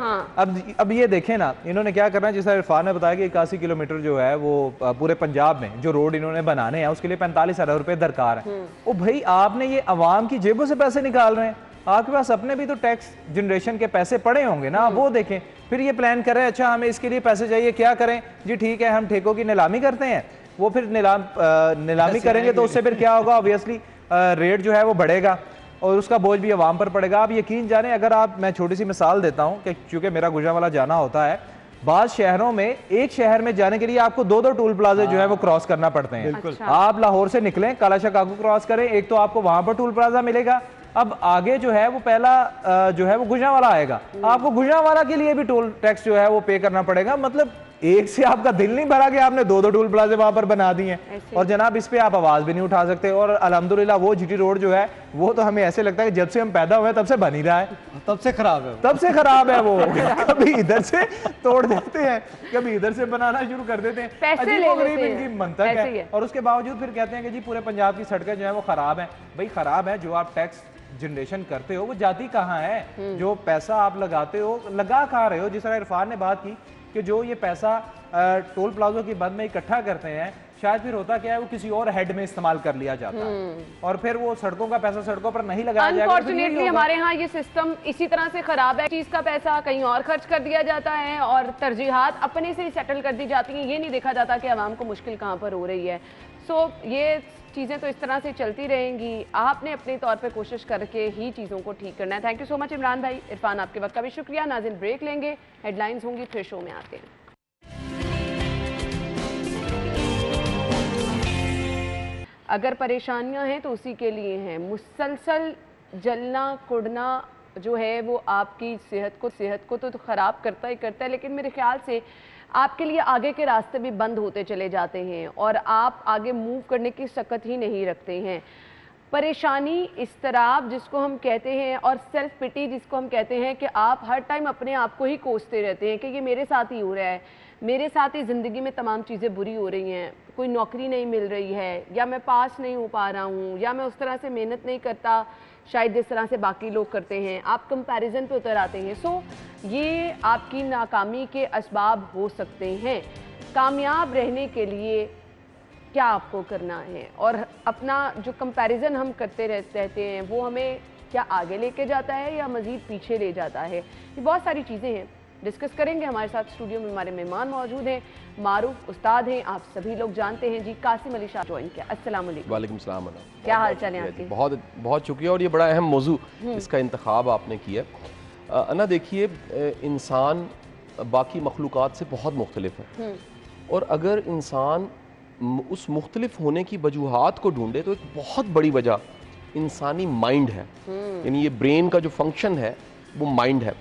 अब ये देखें ना, इन्होंने क्या करना है, जैसा इरफान ने बताया कि 81 किलोमीटर जो है वो पूरे पंजाब में जो रोड इन्होंने बनाने हैं उसके लिए 45 अरब रुपये दरकार है। ओ भाई, आपने ये अवाम की जेबों से पैसे निकाल रहे हैं, आपके पास अपने भी तो टैक्स जनरेशन के पैसे पड़े होंगे ना, वो देखें। फिर ये प्लान करें अच्छा हमें इसके लिए पैसे चाहिए, क्या करें जी, ठीक है हम ठेकों की नीलामी करते हैं, वो फिर नीलामी करेंगे तो उससे फिर क्या होगा, ऑब्वियसली रेट जो है वो बढ़ेगा और उसका बोझ भी आवाम पर पड़ेगा। आप यकीन जाने, अगर मैं छोटी सी मिसाल देता हूँ कि चूंकि मेरा गुजरांवाला जाना होता है, बाद शहरों में एक शहर में जाने के लिए आपको 2-2 टोल प्लाजे जो है वो क्रॉस करना पड़ते हैं। अच्छा। आप लाहौर से निकलें, कालाशाह काकू क्रॉस करें, एक तो आपको वहां पर टोल प्लाजा मिलेगा, अब आगे जो है वो पहला जो है वो गुजरांवाला आएगा, आपको गुजरांवाला के लिए भी टोल टैक्स जो है वो पे करना पड़ेगा। मतलब एक से आपका दिल नहीं भरा कि आपने 2-2 टोल प्लाजे वहां पर बना दिए हैं, और जनाब इस पे आप आवाज भी नहीं उठा सकते। और अल्हम्दुलिल्लाह वो GT रोड जो है वो तो हमें ऐसे लगता है कि जब से हम पैदा हुए तब से बन ही रहा है, तब से खराब है वो कभी इधर से तोड़ देते हैं, कभी इधर से बनाना शुरू कर देते हैं, अजीब इनकी मंतक है। और उसके बावजूद फिर कहते हैं कि जी पूरे पंजाब की सड़कें जो है वो खराब है। भाई खराब है, जो आप टैक्स जनरेशन करते हो वो जाती कहाँ है, जो पैसा आप लगाते हो लगा कहाँ रहे हो। जिस तरह इरफान ने बात की कि जो ये पैसा टोल प्लाजो की बंद में इकट्ठा करते हैं, शायद फिर होता क्या है वो किसी और हेड में इस्तेमाल कर लिया जाता है और फिर वो सड़कों का पैसा सड़कों पर नहीं लगाया जाएगा। अनफॉर्चुनेटली हमारे यहाँ ये सिस्टम इसी तरह से खराब है, चीज का पैसा कहीं और खर्च कर दिया जाता है और तरजीहात अपने से ही सेटल कर दी जाती हैं, ये नहीं देखा जाता कि आवाम को मुश्किल कहाँ पर हो रही है। सो ये चीज़ें तो इस तरह से चलती रहेंगी, आपने अपने तौर पे कोशिश करके ही चीज़ों को ठीक करना है। Thank you so much Imran भाई। इरफान, आपके वक्त का भी शुक्रिया। नाज़रीन, ब्रेक लेंगे, हेडलाइंस होंगी, फिर शो में आते हैं। अगर परेशानियां हैं तो उसी के लिए हैं। मुसलसल जलना कुड़ना जो है वो आपकी सेहत को तो ख़राब करता ही करता है, लेकिन मेरे ख्याल से आपके लिए आगे के रास्ते भी बंद होते चले जाते हैं और आप आगे मूव करने की सकत ही नहीं रखते हैं। परेशानी, इस्तराब जिसको हम कहते हैं, और सेल्फ पिटी जिसको हम कहते हैं कि आप हर टाइम अपने आप को ही कोसते रहते हैं कि ये मेरे साथ ही हो रहा है, मेरे साथ ही ज़िंदगी में तमाम चीज़ें बुरी हो रही हैं, कोई नौकरी नहीं मिल रही है, या मैं पास नहीं हो पा रहा हूँ, या मैं उस तरह से मेहनत नहीं करता शायद जिस तरह से बाकी लोग करते हैं। आप कंपैरिजन पे उतर आते हैं। सो ये आपकी नाकामी के असबाब हो सकते हैं। कामयाब रहने के लिए क्या आपको करना है, और अपना जो कंपैरिजन हम करते रहते हैं वो हमें क्या आगे लेके जाता है या मज़ीद पीछे ले जाता है, ये बहुत सारी चीज़ें हैं, डिस्कस करेंगे। हमारे साथ स्टूडियो में हमारे मेहमान मौजूद हैं, मारूफ उस्ताद हैं, आप सभी लोग जानते हैं जी, कासिम अली शाह ज्वाइन किया। अस्सलाम वालेकुम। वालेकुम सलाम। क्या हाल चाल है आपके? बहुत बहुत शुक्रिया, और ये बड़ा अहम मौजू इसका इंतखाब आपने किया। अन्ना देखिए, इंसान बाकी मखलूक़ात से बहुत मुख्तलिफ है, और अगर इंसान उस मुख्तलिफ होने की वजूहात को ढूंढे तो एक बहुत बड़ी वजह इंसानी माइंड है, यानी ये ब्रेन का जो फंक्शन है वो माइंड है।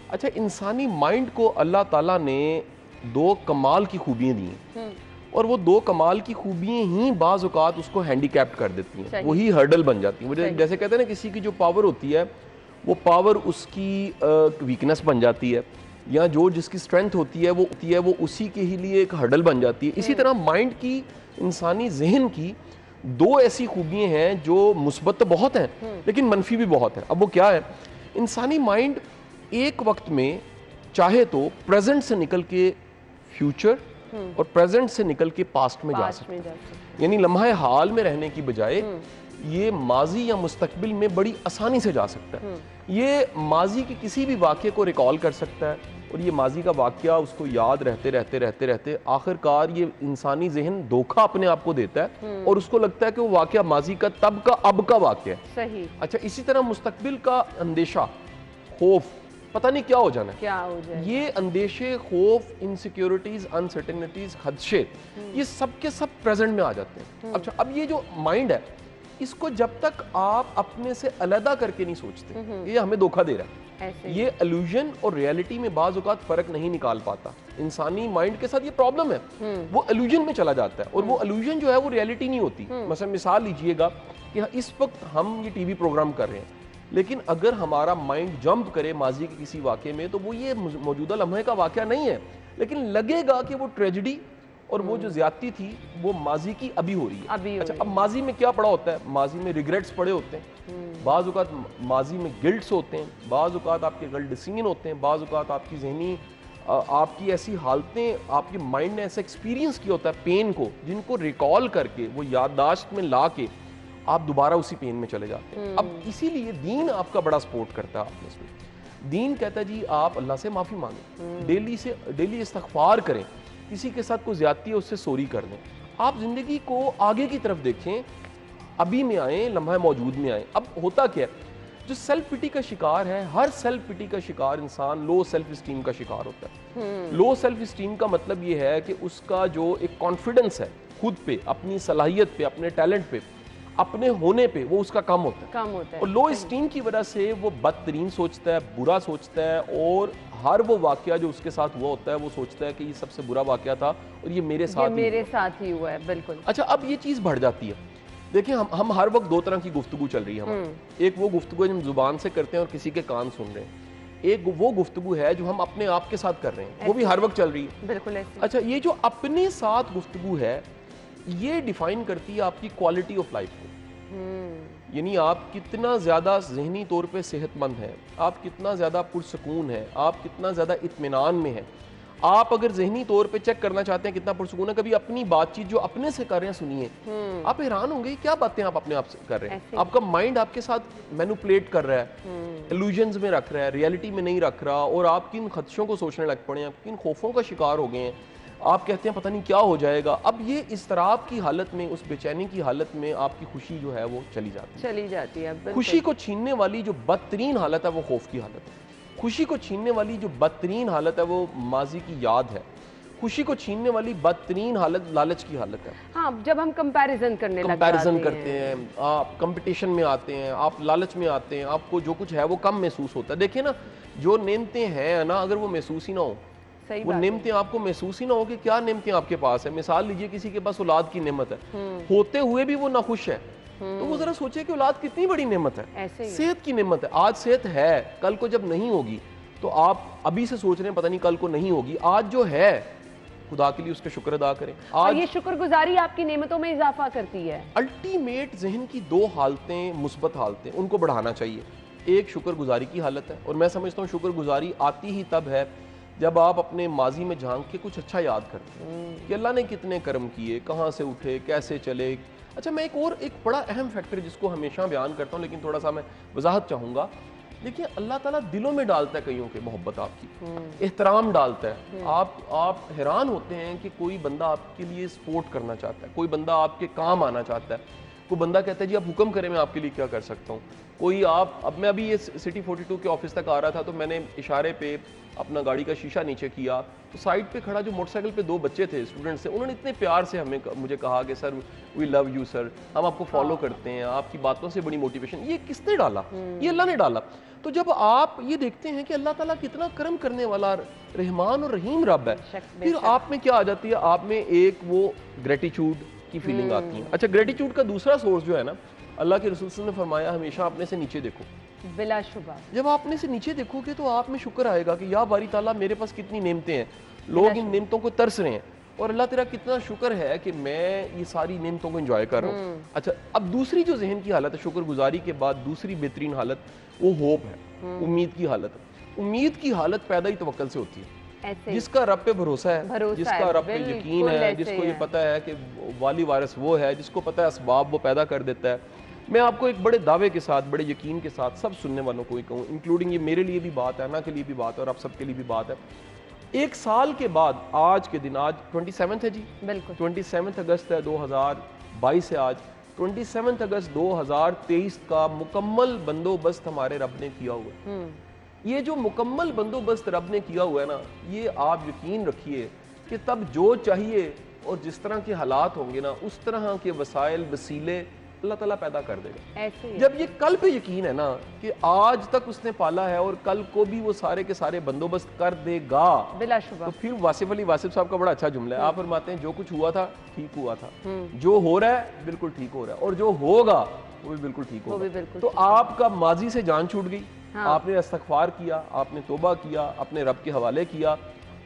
अच्छा, इंसानी माइंड को अल्लाह ताला ने दो कमाल की खूबियाँ दी हैं, और वो दो कमाल की खूबियाँ ही बाज़ औक़ात उसको हैंडीकैप्ड कर देती हैं, वही हर्डल बन जाती हैं। जैसे कहते हैं ना, किसी की जो पावर होती है वो पावर उसकी वीकनेस बन जाती है, या जो जिसकी स्ट्रेंथ होती है वो उसी के ही लिए एक हर्डल बन जाती है। इसी तरह माइंड की, इंसानी जहन की दो ऐसी खूबियाँ हैं जो मुस्बत तो बहुत हैं लेकिन मनफी भी बहुत है। अब वो क्या है? इंसानी माइंड एक वक्त में चाहे तो प्रेजेंट से निकल के फ्यूचर और प्रेजेंट से निकल के पास्ट में जा सकता है, यानी लम्हा हाल में रहने की बजाय ये माजी या मुस्तकबिल में बड़ी आसानी से जा सकता है। ये माजी के किसी भी वाक़े को रिकॉल कर सकता है, और ये माजी का वाक़या उसको याद रहते आखिरकार ये इंसानी जहन धोखा अपने आप को देता है और उसको लगता है कि वो वाक़या माजी का तब का अब का वाक़या है। सही। अच्छा, इसी तरह मुस्तकबिल का अंदेशा, खौफ, पता नहीं क्या हो जाना है, क्या हो जाए, ये अंदेशे, खौफ, इनसिक्योरिटीज, अनसर्टेनिटीज, खदशे, ये सब के सब प्रेजेंट में आ जाते हैं। अच्छा, अब ये जो माइंड है, इसको जब तक आप अपने से अलग करके नहीं सोचते, ये हमें धोखा दे रहा है। ये इल्यूजन और रियलिटी में बाज़ औक़ात फ़र्क नहीं निकाल पाता। इंसानी माइंड के साथ ये प्रॉब्लम है, वो इल्यूजन में चला जाता है, और वो इल्यूजन जो है वो रियलिटी नहीं होती। मतलब मिसाल लीजिएगा कि इस वक्त हम ये टीवी प्रोग्राम कर रहे हैं, लेकिन अगर हमारा माइंड जंप करे माजी के किसी वाक़े में, तो वो ये मौजूदा लम्हे का वाक़या नहीं है, लेकिन लगेगा कि वो ट्रेजेडी और वो जो ज्यादती थी वो माजी की अभी हो रही है। अच्छा, अब माजी में क्या पड़ा होता है? माजी में रिग्रेट्स पड़े होते हैं, बाज़ औक़ात माजी में गिल्ट्स होते हैं, बाज़ औक़ात आपके गलत डिसीजन होते हैं, बाज़ औक़ात आपकी जहनी आपकी ऐसी हालतें, आपके माइंड ने ऐसा एक्सपीरियंस किया होता है पेन को, जिनको रिकॉल करके वो याददाश्त में ला के आप दोबारा उसी पेन में चले जाते हैं। अब इसीलिए दीन आपका बड़ा सपोर्ट करता है आपने इसमें। दीन कहता है जी आप अल्लाह से माफ़ी मांगें, डेली इस्तग़फ़ार करें, किसी के साथ कोई ज़्यादती है उससे सॉरी कर दें, आप ज़िंदगी को आगे की तरफ देखें, अभी में आएँ, लम्हा मौजूद में आएँ। अब होता क्या है, जो सेल्फ पिटी का शिकार है, हर सेल्फ पिटी का शिकार इंसान लो सेल्फ इस्टीम का शिकार होता है। लो सेल्फ इस्टीम का मतलब ये है कि उसका जो एक कॉन्फिडेंस है खुद पे, अपनी सलाहियत पे, अपने टैलेंट पे, अपने होने पे, वो उसका कम होता है। और लो इस्टीम की वजह से वो बदतरीन सोचता है, बुरा सोचता है, और हर वो वाकया जो उसके साथ हुआ होता है वो सोचता है कि ये सबसे बुरा वाकया था और ये मेरे साथ ही हुआ है। बिल्कुल। अच्छा, अब ये चीज़ बढ़ जाती है। देखिए, हम हर वक्त दो तरह की गुफ्तगू चल रही है हमारी। एक वो गुफ्तगू है जो हम जुबान से करते हैं और किसी के कान सुन रहे हैं, एक वो गुफ्तगू है जो हम अपने आप के साथ कर रहे हैं, वो भी हर वक्त चल रही है। बिल्कुल ऐसे। अच्छा, ये जो अपने साथ गुफ्तगू है ये डिफाइन करती है आपकी क्वालिटी ऑफ लाइफ को, यानी आप कितना ज़्यादा ज़हनी तौर पे सेहतमंद हैं, आप कितना ज़्यादा पुरसकून हैं, आप कितना ज़्यादा इत्मीनान में हैं, आप अगर जहनी तौर पे चेक करना चाहते हैं कितना पुरसुकून है, कभी अपनी बातचीत जो अपने से कर रहे हैं सुनिए, आप हैरान होंगे क्या बातें आप अपने आप से कर रहे हैं। आपका माइंड आपके साथ मैनिपुलेट कर रहा है, इल्यूजन्स में रख रहा है, रियलिटी में नहीं रख रहा, और आप किन खदशों को सोचने लग पड़े हैं, किन खौफों का शिकार हो गए हैं। आप कहते हैं पता नहीं क्या हो जाएगा। अब ये इस्तराब की हालत में, उस बेचैनी की हालत में आपकी खुशी जो है वो चली जाती है। खुशी को छीनने वाली जो बदतरीन हालत है वो खौफ की हालत है। खुशी को छीनने वाली जो बदतरीन हालत है वो माजी की याद है। खुशी को छीनने वाली बदतरीन हालत लालच की हालत है। हाँ, जब हम कंपैरिजन करते हैं, आप कंपटीशन में आते हैं, आप लालच में आते हैं, आपको जो कुछ है वो कम महसूस होता है। देखिए ना, जो नेमतें हैं ना, अगर वो महसूस ही ना हो, वो नेमतें आपको महसूस ही ना हो कि क्या नेमतें आपके पास है। मिसाल लीजिए किसी के पास औलाद की नेमत है, होते हुए भी वो नाखुश है, तो वो जरा सोचे कि औलाद कितनी बड़ी नेमत है। सेहत की नेमत है, आज सेहत है, कल को जब नहीं होगी तो आप अभी से सोच रहे हैं पता नहीं कल को नहीं होगी। आज जो है खुदा के लिए उसका शुक्र अदा करें। आज ये शुक्रगुजारी आपकी नेमतों में इजाफा करती है। अल्टीमेट जहन की दो हालतें, मुस्बत हालतें, उनको बढ़ाना चाहिए। एक शुक्रगुजारी की हालत है, और मैं समझता हूँ शुक्रगुजारी आती ही तब है जब आप अपने माजी में झांक के कुछ अच्छा याद करते हैं कि अल्लाह ने कितने कर्म किए, कहाँ से उठे, कैसे चले। अच्छा, मैं एक बड़ा अहम फैक्टर जिसको हमेशा बयान करता हूँ, लेकिन थोड़ा सा मैं वजाहत चाहूँगा। देखिए, अल्लाह ताला दिलों में डालता है कईयों के मोहब्बत आपकी, एहतराम डालता है। आप हैरान होते हैं कि कोई बंदा आपके लिए सपोर्ट करना चाहता है, कोई बंदा आपके काम आना चाहता है, कोई बंदा कहता है जी आप हुक्म करें मैं आपके लिए क्या कर सकता हूँ। कोई अब मैं अभी ये सिटी 42 के ऑफिस तक आ रहा था, तो मैंने इशारे पे अपना गाड़ी का शीशा नीचे किया, तो साइड पे खड़ा जो मोटरसाइकिल पे दो बच्चे थे, स्टूडेंट्स थे, उन्होंने इतने प्यार से मुझे कहा कि sir we love you sir, हम आपको फॉलो करते हैं, आपकी बातों से बड़ी मोटिवेशन। ये किसने डाला? ये अल्लाह ने डाला। तो जब आप ये देखते हैं कि अल्लाह ताला कितना कर्म करने वाला रहमान और रहीम रब है, फिर आप में क्या आ जाती है, आप में एक वो ग्रेटिट्यूड की फीलिंग आती है। अच्छा, ग्रेटिट्यूड का दूसरा सोर्स जो है ना, अल्लाह के रसूल ने फरमाया हमेशा अपने से नीचे देखो। बिलाशुबा जब आप अपने से नीचे देखोगे तो आप में शुक्र आएगा कि या बारी ताला मेरे पास कितनी नेमतें हैं, लोग इन नेमतों को तरस रहे हैं, और अल्लाह तेरा कितना शुक्र है कि मैं ये सारी नेमतों को एंजॉय कर रहा हूँ। अच्छा, अब दूसरी जो जहन की हालत है शुक्रगुजारी के बाद, दूसरी बेहतरीन हालत वो होप है, उम्मीद की हालत है। उम्मीद की हालत पैदा ही तवक्कल से होती है। जिसका रब पे भरोसा है, जिसका रब पे यकीन है, जिसको ये पता है कि वाली वारिस वो है, जिसको पता है असबाब वो पैदा कर देता है। मैं आपको एक बड़े दावे के साथ, बड़े यकीन के साथ सब सुनने वालों को ही कहूँ, इंक्लूडिंग ये मेरे लिए भी बात है, अन्ना के लिए भी बात है, और आप सबके लिए भी बात है। एक साल के बाद आज के दिन, आज 27 है जी, बिल्कुल 27 अगस्त है 2022 है आज, 27 अगस्त 2023 का मुकम्मल बंदोबस्त हमारे रब ने किया हुआ है। ये जो मुकम्मल बंदोबस्त रब ने किया हुआ है ना, ये आप यकीन रखिए कि तब जो चाहिए और जिस तरह के हालात होंगे ना, उस तरह के वसाइल वसीले अल्लाह ताला पैदा कर देगा। ऐसे जब ये कल पे यकीन है ना कि आज तक उसने पाला है और कल को भी वो सारे के सारे बंदोबस्त कर देगा बिलाशुबा, तो फिर वासिफ अली वासिफ साहब का बड़ा अच्छा जुमला है, आप फरमाते हैं जो कुछ हुआ था ठीक हुआ था, जो हो रहा है बिल्कुल ठीक हो रहा है, और जो होगा वो भी बिल्कुल ठीक होगा। तो आपका माजी से जान छूट गई, आपने इस्तगफार किया, आपने तौबा किया, अपने रब के हवाले किया,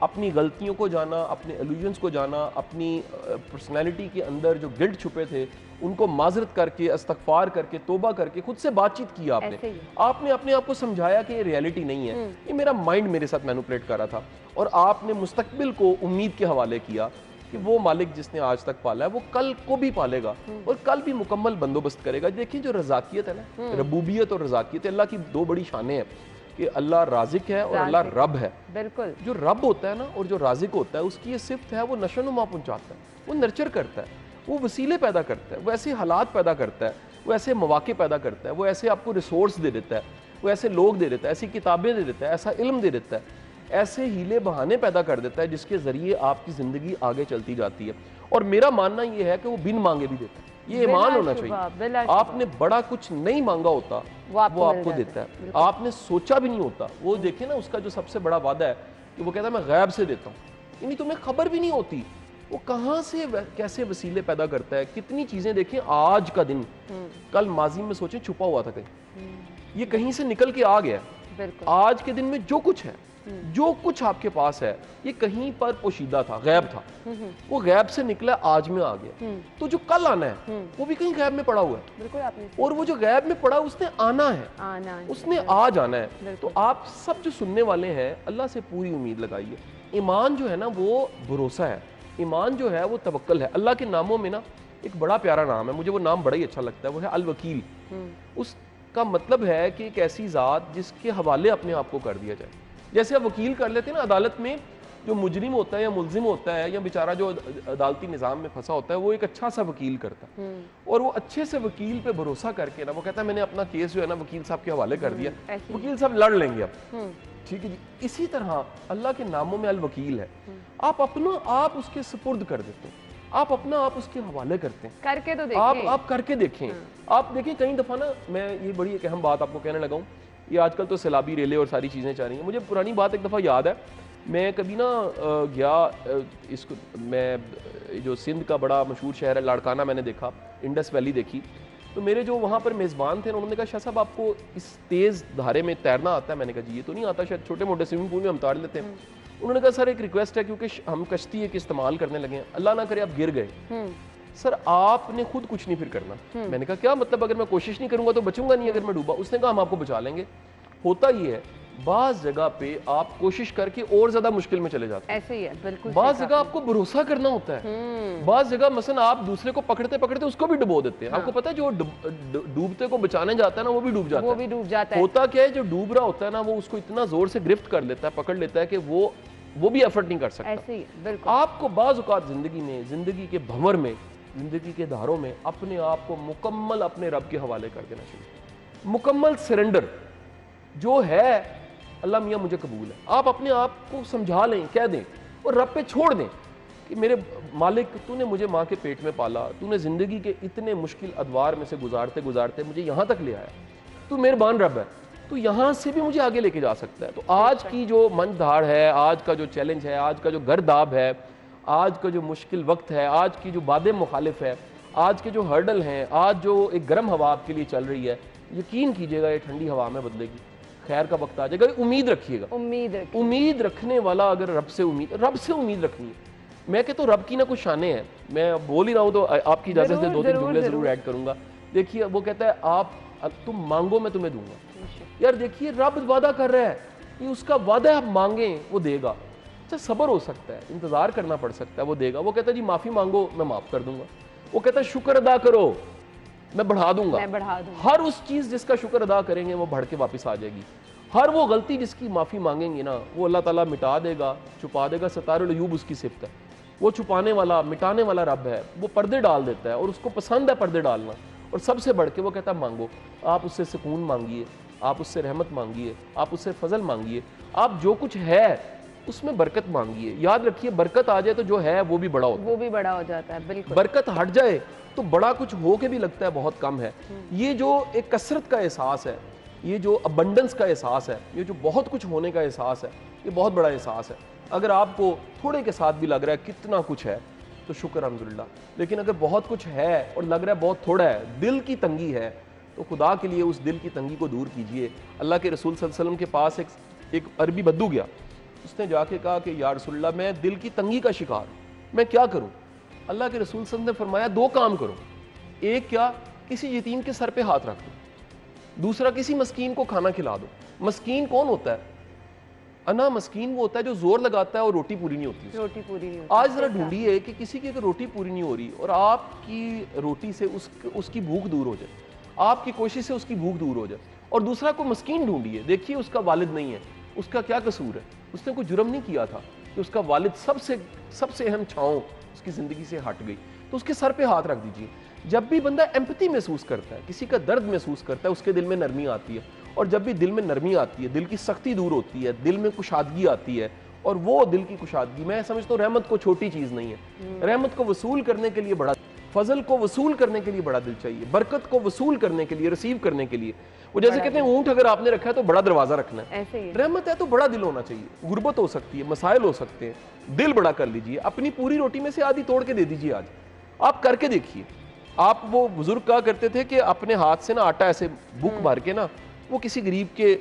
अपनी गलतियों को जाना, अपने इल्यूजन्स को जाना, अपनी पर्सनैलिटी के अंदर जो गिल्ट छुपे थे उनको माजरत करके, इस्तगफार करके, तौबा करके खुद से बातचीत की आपने अपने आप को समझाया कि ये रियलिटी नहीं है, ये मेरा माइंड मेरे साथ मैनिपुलेट कर रहा था, और आपने मुस्तकबिल को उम्मीद के हवाले किया कि वो मालिक जिसने आज तक पाला है वो कल को भी पालेगा और कल भी मुकम्मल बंदोबस्त करेगा। देखिए जो रज़ाकियत है ना, रबूबियत और रज़ाकियत, अल्लाह की दो बड़ी शानें हैं कि अल्लाह राज़िक है और अल्लाह रब है। बिल्कुल, जो रब होता है ना और जो राज़िक होता है, उसकी ये सिफ्त है, वो नशोनुमा पहुंचाता है, वो नर्चर करता है, वो वसीले पैदा करता है, वो ऐसे हालात पैदा करता है, वो ऐसे मौके पैदा करता है, वो ऐसे आपको रिसोर्स दे देता है, वो ऐसे लोग दे देता है, ऐसी किताबें दे देता है, ऐसा इल्म दे देता है, ऐसे हीले बहाने पैदा कर देता है जिसके ज़रिए आपकी ज़िंदगी आगे चलती जाती है। और मेरा मानना ये है कि वो बिन मांगे भी देता है, ये ईमान होना चाहिए। आपने बड़ा कुछ नहीं मांगा होता वो आपको देता है, आपने सोचा भी नहीं होता। वो देखे ना, उसका जो सबसे बड़ा वादा है कि वो कहता है मैं गैब से देता हूँ, यानी तुम्हें खबर भी नहीं होती वो कहाँ से कैसे वसीले पैदा करता है। कितनी चीज़ें देखें, आज का दिन कल माजी में सोचें छुपा हुआ था कहीं, ये कहीं से निकल के आ गया। आज के दिन में जो कुछ है, जो कुछ आपके पास है, ये कहीं पर पोशीदा था, गैब था, वो गैब से निकला आज में आ गया। तो जो कल आना है वो भी कहीं गैब में पड़ा हुआ है। बिल्कुल आपने, और वो जो गैब में पड़ा उसने आना है, उसने आज आना है। तो आप सब जो सुनने वाले हैं, अल्लाह से पूरी उम्मीद लगाइए, ईमान जो है ना वो भरोसा है, ईमान जो है वो तवक्कल है। अल्लाह के नामों में ना एक बड़ा प्यारा नाम है, मुझे वो नाम बड़ा ही अच्छा लगता है, वो है अल वकील। उसका मतलब है कि एक ऐसी ज़ात जिसके हवाले अपने आप को कर दिया जाए। जैसे आप वकील कर लेते हैं ना अदालत में, जो मुजरिम होता है या मुलजिम होता है या बेचारा जो अदालती निज़ाम में फंसा होता है, वो एक अच्छा सा वकील करता है और वो अच्छे से वकील पे भरोसा करके ना वो कहता है मैंने अपना केस जो है ना वकील साहब के हवाले कर दिया, वकील साहब लड़ लेंगे अब, ठीक है जी। इसी तरह अल्लाह के नामों में अल वकील है, आप अपना आप उसके सुपुर्द कर देते हैं, आप अपना आप उसके हवाले करते हैं, करके तो देखें। आप करके देखें। आप देखें कई दफ़ा ना, मैं ये बड़ी एक अहम बात आपको कहने लगा हूँ, ये आजकल तो सैलाबी रेले और सारी चीज़ें चल रही हैं, मुझे पुरानी बात एक दफ़ा याद है, मैं कभी ना गया इसको, मैं जो सिंध का बड़ा मशहूर शहर है लाड़काना मैंने देखा, इंडस वैली देखी, तो मेरे जो वहाँ पर मेज़बान थे उन्होंने कहा शाह साहब आपको इस तेज़ धारे में तैरना आता है? मैंने कहा जी ये तो नहीं आता, शायद छोटे मोटे स्विमिंग पूल में हम तैर लेते हैं। उन्होंने कहा सर एक रिक्वेस्ट है, क्योंकि हम कश्ती एक इस्तेमाल करने लगे हैं, अल्लाह ना करे आप गिर गए, सर आपने खुद कुछ नहीं फिर करना। मैंने कहा क्या मतलब, अगर मैं कोशिश नहीं करूंगा तो बचूंगा नहीं अगर मैं डूबा? उसने कहा हम आपको बचा लेंगे। होता ये है बाज जगह पे आप कोशिश करके और ज्यादा मुश्किल में चले जाते हैं, ऐसे ही है बिल्कुल। बाज जगह आपको भरोसा करना होता है, बाज जगह मसलन आप दूसरे को पकड़ते पकड़ते उसको भी डुबो देते हैं। आपको पता है जो डूबते को बचाने जाता है ना वो भी डूब जाता है, वो भी डूब जाता है। होता क्या है, जो डूब रहा होता है ना वो उसको इतना जोर से गिरफ्त कर लेता है, पकड़ लेता है कि वो भी एफर्ट नहीं कर सकता। ऐसे ही बिल्कुल। आपको बाज़ औक़ात जिंदगी में, जिंदगी के भंवर में, जिंदगी के धारों में अपने आप को मुकम्मल अपने रब के हवाले कर देना चाहिए। मुकम्मल सरेंडर जो है, अल्लाह मियाँ मुझे कबूल है, आप अपने आप को समझा लें, कह दें और रब पे छोड़ दें कि मेरे मालिक तूने मुझे माँ के पेट में पाला, तूने ज़िंदगी के इतने मुश्किल अदवार में से गुजारते गुजारते मुझे यहाँ तक ले आया, तू मेहरबान रब है, तो यहाँ से भी मुझे आगे लेके जा सकता है। तो आज की जो मंझधार है, आज का जो चैलेंज है, आज का जो गर्दाब है, आज का जो मुश्किल वक्त है, आज की जो बादे मुखालिफ है, आज के जो हर्डल हैं, आज जो एक गर्म हवा आपके लिए चल रही है, यकीन कीजिएगा ये ठंडी हवा में बदलेगी, खैर का वक्त आ जाएगा। उम्मीद रखिएगा, उम्मीद रखने वाला अगर रब से उम्मीद रखनी है। मैं कहता हूँ रब की ना कुछ शाने हैं, मैं बोल ही रहा हूँ तो आपकी इजाजत से दो तीन जुमले जरूर ऐड करूंगा। देखिए वो कहता है आप तुम मांगो मैं तुम्हें दूंगा। यार देखिए रब वादा कर रहा है, ये उसका वादा है, आप मांगे वो देगा। अच्छा सब्र हो सकता है, इंतजार करना पड़ सकता है, वो देगा। वो कहता है जी माफी मांगो मैं माफ कर दूंगा। वो कहता है शुक्र अदा करो मैं बढ़ा दूंगा। हर उस चीज जिसका शुक्र अदा करेंगे वो बढ़ के वापस आ जाएगी। हर वो गलती जिसकी माफी मांगेंगे ना वो अल्लाह ताला मिटा देगा, छुपा देगा। सतारुल अयूब उसकी सिफ्त है, वो छुपाने वाला मिटाने वाला रब है, वो पर्दे डाल देता है और उसको पसंद है पर्दे डालना। और सबसे बढ़ के वो कहता है मांगो, आप उससे सुकून मांगिए, आप उससे रहमत मांगिए, आप उससे फजल मांगिए, आप जो कुछ है उसमें बरकत मांगिए। याद रखिए बरकत आ जाए तो जो है वो भी बड़ा होता है, वो भी बड़ा हो जाता है। बिल्कुल बरकत हट जाए तो बड़ा कुछ हो के भी लगता है बहुत कम है। ये जो एक कसरत का एहसास है, ये जो अबंडेंस का एहसास है, ये जो बहुत कुछ होने का एहसास है, ये बहुत बड़ा एहसास है। अगर आपको थोड़े के साथ भी लग रहा है कितना कुछ है तो शुक्र अल्हम्दुलिल्लाह, लेकिन अगर बहुत कुछ है और लग रहा है बहुत थोड़ा है, दिल की तंगी है, तो खुदा के लिए उस दिल की तंगी को दूर कीजिए। अल्लाह के रसूल सल्लल्लाहु अलैहि वसल्लम के पास एक अरबी बद्दू गया, उसने जाके कहा कि या रसूलल्लाह मैं दिल की तंगी का शिकार हूँ, मैं क्या करूँ? अल्लाह के रसूल सल्लल्लाहु अलैहि वसल्लम ने फरमाया दो काम करो, एक क्या, किसी यतीम के सर पे हाथ रख दो, दूसरा किसी मस्कीन को खाना खिला दो। मस्कीन कौन होता है? अना मस्कीन वो होता है जो जोर लगाता है और रोटी पूरी नहीं होती, रोटी पूरी नहीं होती। आज जरा ढूंढिए कि किसी की अगर रोटी पूरी नहीं हो रही और आपकी रोटी से उसकी भूख दूर हो जाए, आपकी कोशिश से उसकी भूख दूर हो जाए। और दूसरा को मस्कीन ढूंढिए, देखिए उसका वालिद नहीं है, उसका क्या कसूर है, उसने कोई जुर्म नहीं किया था कि उसका वालिद सबसे अहम छांव उसकी जिंदगी से हट गई, तो उसके सर पे हाथ रख दीजिए। जब भी बंदा एम्पैथी महसूस करता है, किसी का दर्द महसूस करता है, उसके दिल में नरमी आती है, और जब भी दिल में नरमी आती है, दिल की सख्ती दूर होती है, दिल में कुशादगी आती है, और वो दिल की कुशादगी, मैं समझता हूँ रहमत को छोटी चीज नहीं है। रहमत को वसूल करने के लिए बड़ा, फजल को वसूल करने के लिए बड़ा दिल चाहिए, बरकत को वसूल करने के लिए, रिसीव करने के लिए। वो जैसे कहते हैं ऊंट अगर आपने रखा है तो बड़ा दरवाजा रखना है, रहमत है तो बड़ा दिल होना चाहिए। गुर्बत हो सकती है, मसाइल हो सकते हैं, दिल बड़ा कर लीजिए। अपनी पूरी रोटी में से आधी तोड़ के दे दीजिए, आज आप करके देखिए। आप वो बुजुर्ग कहा करते थे कि अपने हाथ से ना आटा ऐसे बुक भर के ना वो किसी गरीब के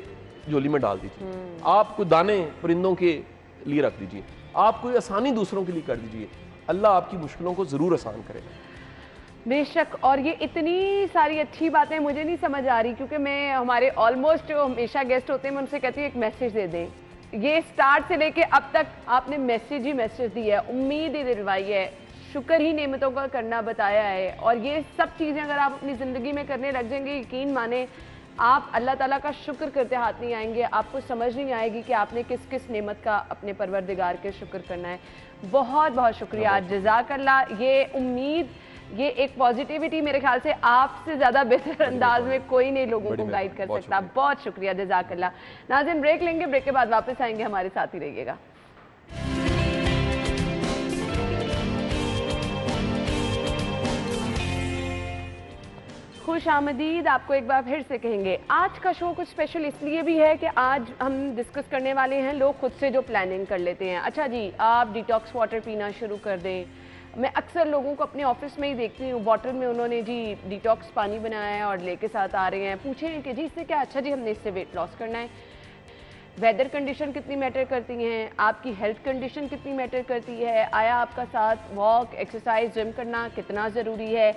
झोली में डाल दीजिए, आप कोई दाने परिंदों के लिए रख दीजिए, आप कोई आसानी दूसरों के लिए कर दीजिए, अल्लाह आपकी मुश्किलों को जरूर आसान करेगा। बेशक। और ये इतनी सारी अच्छी बातें मुझे नहीं समझ आ रही, क्योंकि मैं हमारे ऑलमोस्ट जो हमेशा गेस्ट होते हैं मैं उनसे कहती हूँ एक मैसेज दे दें ये स्टार्ट से लेके अब तक आपने मैसेज ही मैसेज दिया है, उम्मीद ही दिलवाई है, शुक्र ही नेमतों का करना बताया है, और ये सब चीज़ें अगर आप अपनी ज़िंदगी में करने लग जाएंगे, यकीन माने आप अल्लाह ताला का शुक्र करते हाथ नहीं आएंगे, आपको समझ नहीं आएगी कि आपने किस किस नेमत का अपने परवरदिगार के शुक्र करना है। बहुत बहुत शुक्रिया, जज़ाकल्लाह। ये उम्मीद, ये एक पॉजिटिविटी मेरे ख्याल से आपसे ज़्यादा बेहतर अंदाज में कोई नहीं लोगों को गाइड कर सकता। बहुत शुक्रिया, जज़ाकल्लाह। नाज़रीन, ब्रेक लेंगे, ब्रेक के बाद वापस आएंगे, हमारे साथ ही रहिएगा। खुश आमदीद आपको एक बार फिर से कहेंगे। आज का शो कुछ स्पेशल इसलिए भी है कि आज हम डिस्कस करने वाले हैं लोग खुद से जो प्लानिंग कर लेते हैं। अच्छा जी, आप डिटॉक्स वाटर पीना शुरू कर दें। मैं अक्सर लोगों को अपने ऑफिस में ही देखती हूँ, बॉटल में उन्होंने जी डिटॉक्स पानी बनाया है और लेके साथ आ रहे हैं। पूछें कि जी इससे क्या? अच्छा जी, हमने इससे वेट लॉस करना है। वेदर कंडीशन कितनी मैटर करती हैं, आपकी हेल्थ कंडीशन कितनी मैटर करती है, आया आपका साथ वॉक, एक्सरसाइज, जिम करना कितना ज़रूरी है।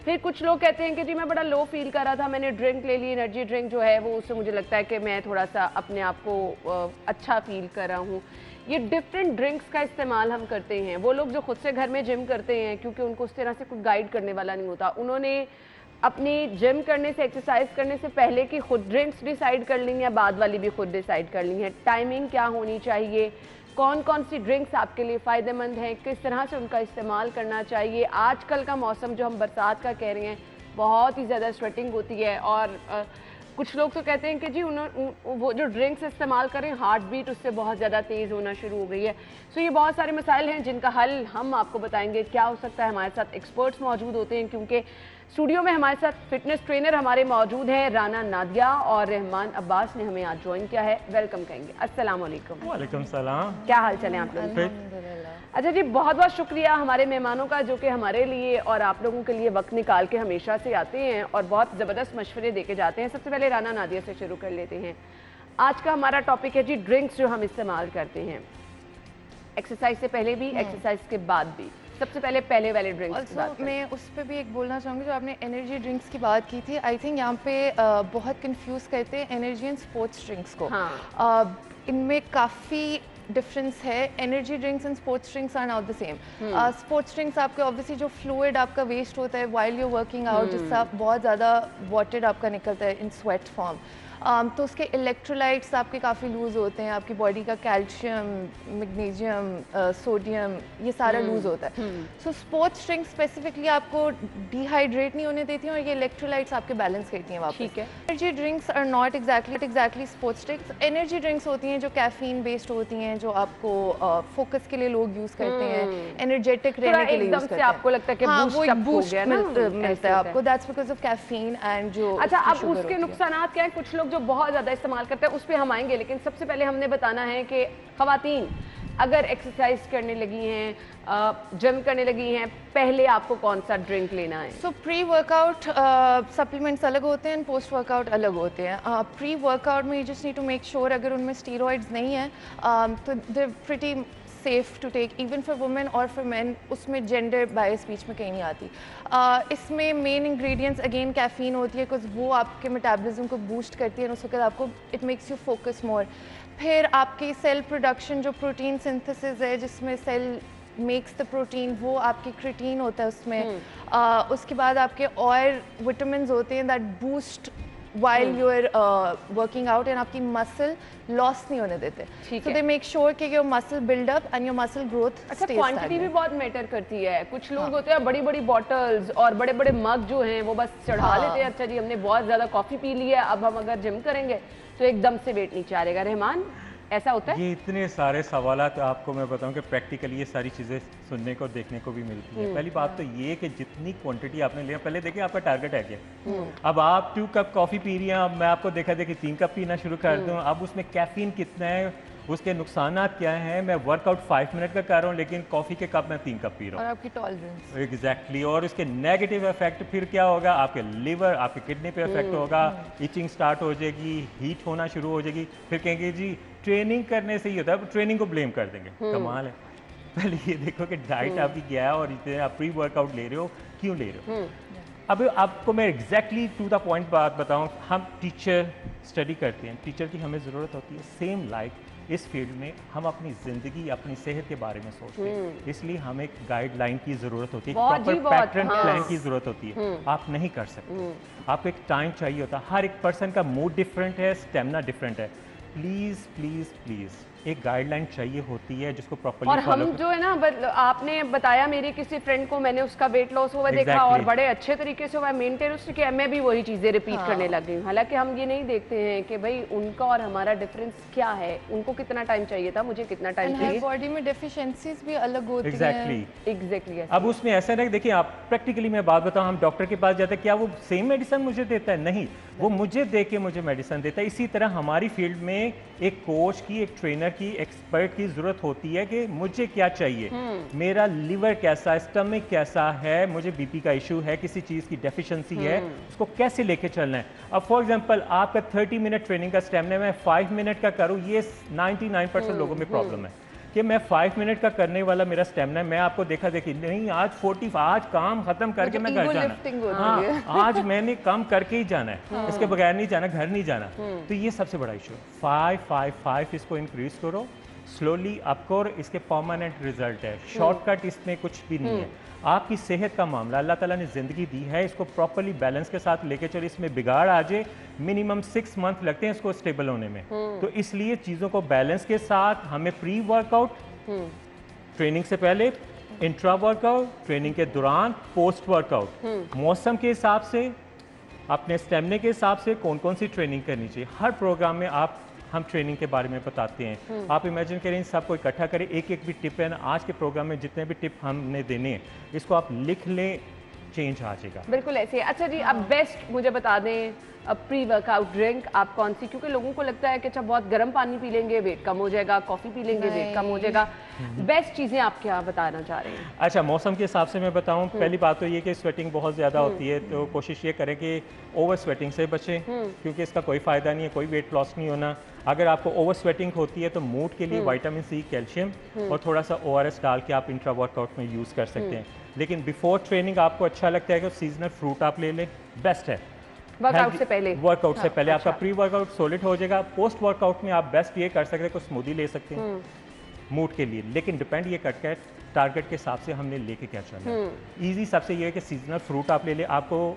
फिर कुछ लोग कहते हैं कि जी मैं बड़ा लो फील कर रहा था, मैंने ड्रिंक ले ली, एनर्जी ड्रिंक जो है वो, उससे मुझे लगता है कि मैं थोड़ा सा अपने आप को अच्छा फील कर रहा हूँ। ये डिफरेंट ड्रिंक्स का इस्तेमाल हम करते हैं। वो लोग जो खुद से घर में जिम करते हैं, क्योंकि उनको उस तरह से कुछ गाइड करने वाला नहीं होता, उन्होंने अपनी जिम करने से, एक्सरसाइज करने से पहले की खुद ड्रिंक्स डिसाइड कर ली हैं, बाद वाली भी खुद डिसाइड कर ली हैं। टाइमिंग क्या होनी चाहिए, कौन कौन सी ड्रिंक्स आपके लिए फ़ायदेमंद हैं, किस तरह से उनका इस्तेमाल करना चाहिए। आजकल का मौसम जो हम बरसात का कह रहे हैं, बहुत ही ज़्यादा स्वेटिंग होती है, और कुछ लोग तो कहते हैं कि जी वो जो ड्रिंक्स इस्तेमाल करें, हार्ट बीट उससे बहुत ज़्यादा तेज़ होना शुरू हो गई है। सो ये बहुत सारे मसाइल हैं जिनका हल हम आपको बताएंगे क्या हो सकता है। हमारे साथ एक्सपर्ट्स मौजूद होते हैं, क्योंकि स्टूडियो में हमारे साथ फिटनेस ट्रेनर हमारे मौजूद हैं, राना नादिया और रहमान अब्बास ने हमें आज ज्वाइन किया है। वेलकम कहेंगे। अस्सलाम वालेकुम। वालेकुम सलाम। क्या हाल चाल है आप लोग? अच्छा जी, बहुत बहुत शुक्रिया हमारे मेहमानों का, जो कि हमारे लिए और आप लोगों के लिए वक्त निकाल के हमेशा से आते हैं और बहुत ज़बरदस्त मशवरे देके जाते हैं। सबसे पहले राना नादिया से शुरू कर लेते हैं। आज का हमारा टॉपिक है जी ड्रिंक्स जो हम इस्तेमाल करते हैं, एक्सरसाइज से पहले भी, एक्सरसाइज के बाद भी। सबसे पहले पहले वाले ड्रिंक्स की बात करें। मैं उस पर भी एक बोलना चाहूँगी, जो आपने एनर्जी ड्रिंक्स की बात की थी, आई थिंक यहाँ पे बहुत कंफ्यूज करते हैं एनर्जी एंड स्पोर्ट्स ड्रिंक्स को। हाँ। इनमें काफ़ी डिफरेंस है। Energy drinks and sports drinks are not the same. Sports drinks आपके ऑब्वियसली जो फ्लूइड आपका वेस्ट होता है वाइल यू वर्किंग आउट, जिससे बहुत ज़्यादा वाटर आपका निकलता है इन स्वेट फॉर्म, तो उसके इलेक्ट्रोलाइट्स आपके काफ़ी लूज़ होते हैं, आपकी बॉडी का कैल्शियम, मैग्नीशियम, सोडियम, ये सारा लूज़ होता है। सो स्पोर्ट्स ड्रिंक्स स्पेसिफिकली आपको डिहाइड्रेट नहीं होने देती हैं और ये इलेक्ट्रोलाइट्स आपके बैलेंस करती हैं वापस। ठीक है। Energy drinks are not exactly sports drinks. Energy drinks होती हैं जो कैफीन बेस्ड होती हैं, जो आपको फोकस के लिए लोग यूज़ करते हैं, एनर्जेटिक रहने के लिए यूज़ करते हैं। आपको लगता है कि हाँ, वो एक बूस्ट मिलता है आपको, that's because of caffeine and जो। अच्छा, अब उसके नुकसानात क्या है? कुछ लोग जो बहुत ज़्यादा इस्तेमाल करते हैं उस पर हम आएंगे, लेकिन सबसे पहले हमने बताना है कि ख़वातीन अगर एक्सरसाइज करने लगी हैं, जिम करने लगी हैं, पहले आपको कौन सा ड्रिंक लेना है? सो प्री वर्कआउट सप्लीमेंट्स अलग होते हैं, पोस्ट वर्कआउट अलग होते हैं। प्री वर्कआउट में you just need to make sure अगर उनमें स्टीरॉइड्स नहीं है तो they pretty safe to take even for women और फॉर मेन। उसमें जेंडर बायस बीच में कहीं नहीं आती। इसमें मेन इंग्रेडिएंट्स अगेन कैफीन होती है, बिकॉज वो आपके मेटाबॉलिज्म को बूस्ट करती है और उस वक्त आपको it makes you focus more. फिर आपकी सेल प्रोडक्शन, जो प्रोटीन सिंथेसिस है जिसमें सेल मेक्स द प्रोटीन, वो आपकी क्रिटीन होता है उसमें। उसके बाद आपके और विटामिन्स होते हैं that boost while you are working out, and आपकी मसल लॉस नहीं होने देते। So they make sure कि your muscle build up and your muscle growth अच्छा, stays क्वांटिटी भी बहुत मैटर करती है। कुछ लोग होते हैं बड़ी बड़ी बॉटल्स और बड़े बड़े मग जो हैं वो बस चढ़ा लेते हैं। अच्छा जी, हमने बहुत ज़्यादा कॉफ़ी पी ली है, अब हम अगर जिम करेंगे तो एकदम से वेट नीचे आ जाएगा। रहमान, ऐसा होता है? ये इतने सारे सवालात आपको मैं बताऊं कि प्रैक्टिकली ये सारी चीज़ें सुनने को देखने को भी मिलती है। पहली बात तो ये कि जितनी क्वांटिटी आपने लिया, पहले देखिए आपका टारगेट है क्या। अब आप 2 कप कॉफ़ी पी रही हैं, अब मैं आपको देखा 3 कप पीना शुरू कर दूं, अब उसमें कैफीन कितना है, उसके नुकसानात क्या हैं। मैं वर्कआउट 5 मिनट का कर रहा हूँ, लेकिन कॉफ़ी के कप में 3 कप पी रहा हूँ। और आपकी टॉलरेंस एग्जैक्टली। और उसके नेगेटिव इफेक्ट फिर क्या होगा, आपके लिवर, आपके किडनी पे इफेक्ट होगा, इचिंग स्टार्ट हो जाएगी, हीट होना शुरू हो जाएगी। फिर कहेंगे जी ट्रेनिंग करने से ही होता है, ट्रेनिंग को ब्लेम कर देंगे। कमाल है। पहले ये देखो कि डाइट आपकी क्या है और इतने आप प्री वर्कआउट ले रहे हो, क्यों ले रहे हो। अब आपको मैं एग्जैक्टली टू द पॉइंट बात बताऊं, हम टीचर स्टडी करते हैं, टीचर की हमें ज़रूरत होती है सेम लाइक इस फील्ड में हम अपनी ज़िंदगी, अपनी सेहत के बारे में सोचते हैं, इसलिए हमें एक गाइडलाइन की ज़रूरत होती है, प्रॉपर पैटर्न प्लान की ज़रूरत होती है। आप नहीं कर सकते, आपको एक टाइम चाहिए होता है। हर एक पर्सन का मूड डिफरेंट है, स्टेमिना डिफरेंट है। प्लीज़ प्लीज़ प्लीज़ एक गाइडलाइन चाहिए होती है जिसको प्रॉपर्ली और हम जो है ना, आपने बताया मेरी किसी फ्रेंड को, मैंने उसका वेट लॉस हुआ देखा और बड़े अच्छे तरीके से हुआ, मेंटेन उसने किया, मैं भी वही चीज़ें रिपीट करने लग गई हूँ। हालांकि हम ये नहीं देखते हैं कि भाई उनका और हमारा डिफरेंस क्या है, उनको कितना टाइम चाहिए था, मुझे कितना टाइम चाहिए। बॉडी में डेफिशिएंसीज भी अलग होती हैं। एग्जैक्टली। अब उसमें ऐसा नहीं, देखिए आप प्रैक्टिकली मैं बात बताऊँ, हम डॉक्टर के पास जाते हैं, क्या वो सेम मेडिसिन मुझे देता है? नहीं, वो मुझे दे के मुझे मेडिसिन देता है। इसी तरह हमारी फील्ड में एक कोच की, एक ट्रेनर की, एक्सपर्ट की जरूरत होती है कि मुझे क्या चाहिए, मेरा लिवर कैसा है, स्टमक कैसा है, मुझे बीपी का इशू है, किसी चीज़ की डेफिशिएंसी है, उसको कैसे लेके चलना है। अब फॉर एग्जांपल आपका 30 मिनट ट्रेनिंग का स्टेमिना मैं 5 मिनट का करूँ, ये 99% लोगों में प्रॉब्लम है कि मैं 5 मिनट का करने वाला मेरा स्टेमिना, मैं आपको देखा देखी नहीं, आज 40, आज काम खत्म करके मैं घर जाना, हाँ आज मैंने काम करके ही जाना है, इसके बगैर नहीं जाना, घर नहीं जाना। तो ये सबसे बड़ा इशू है। 5-5-5 इसको इंक्रीज करो, स्लोली आपको, इसके परमानेंट रिजल्ट है। शॉर्टकट इसमें कुछ भी नहीं है। आपकी सेहत का मामला, अल्लाह ताला ने ज़िंदगी दी है, इसको प्रॉपर्ली बैलेंस के साथ लेके चलो। इसमें बिगाड़ आ जाए, मिनिमम 6 मंथ लगते हैं इसको स्टेबल होने में। तो इसलिए चीज़ों को बैलेंस के साथ हमें प्री वर्कआउट, ट्रेनिंग से पहले, इंट्रा वर्कआउट, ट्रेनिंग के दौरान, पोस्ट वर्कआउट, मौसम के हिसाब से, अपने स्टेमिना के हिसाब से कौन कौन सी ट्रेनिंग करनी चाहिए। हर प्रोग्राम में हम ट्रेनिंग के बारे में बताते हैं। आप इमेजिन करें सबको इकट्ठा करें, एक एक भी टिप है ना, आज के प्रोग्राम में जितने भी टिप हमने देने हैं, इसको आप लिख लें, चेंज आ जाएगा। बिल्कुल ऐसे। अच्छा जी, अब बेस्ट मुझे बता दें, प्री वर्कआउट ड्रिंक आप कौन सी, क्योंकि लोगों को लगता है कि अच्छा बहुत गर्म पानी पी लेंगे वेट कम हो जाएगा, कॉफ़ी पी लेंगे वेट कम हो जाएगा। बेस्ट चीज़ें आप क्या बताना चाह रहे हैं? अच्छा, मौसम के हिसाब से मैं बताऊं, पहली बात तो ये कि स्वेटिंग बहुत ज़्यादा होती है, तो कोशिश ये करें कि ओवर स्वेटिंग से बचें, क्योंकि इसका कोई फ़ायदा नहीं है, कोई वेट लॉस नहीं होना। अगर आपको ओवर स्वेटिंग होती है तो मूड के लिए विटामिन सी, कैल्शियम और थोड़ा सा ORS डाल के आप इंट्रा वर्कआउट में यूज़ कर सकते हैं। लेकिन बिफोर ट्रेनिंग आपको अच्छा लगता है कि सीजनल फ्रूट आप ले लें, बेस्ट है। वर्कआउट से पहले, वर्कआउट से पहले आपका प्री वर्कआउट सॉलिड हो जाएगा। पोस्ट वर्कआउट में आप बेस्ट ये कर सकते हैं कि स्मूदी ले सकते हैं मूड के लिए, लेकिन डिपेंड ये करता है टारगेट के हिसाब से हमने लेके क्या चलना है। ईजी सबसे ये है कि सीजनल फ्रूट आप ले लें, आपको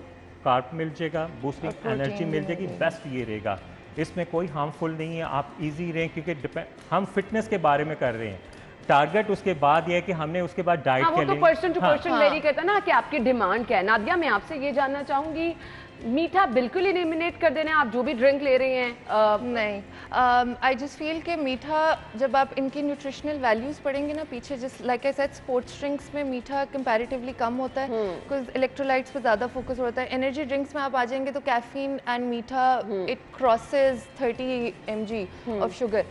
कार्ब मिल जाएगा, बूस्टिंग एनर्जी मिल जाएगी, बेस्ट ये रहेगा। इसमें कोई हार्मफुल नहीं है, आप इजी रहें, क्योंकि हम फिटनेस के बारे में कर रहे हैं। टारगेट उसके बाद ये है कि हमने उसके बाद डाइट के लिए, वो तो पर्सन टू पर्सन वेरी करता है ना कि आपकी डिमांड क्या है। नादिया, मैं आपसे ये जानना चाहूँगी, मीठा बिल्कुल एलिमिनेट कर देना है आप जो भी ड्रिंक ले रहे हैं? नहीं, आई जस्ट फील कि मीठा, जब आप इनकी न्यूट्रिशनल वैल्यूज़ पढ़ेंगे ना पीछे, just like I said, sports drinks में मीठा कंपैरेटिवली कम होता है, बिकॉज इलेक्ट्रोलाइट्स पे ज़्यादा फोकस होता है। एनर्जी ड्रिंक्स में आप आ जाएंगे तो कैफीन एंड मीठा, it crosses 30 mg of sugar,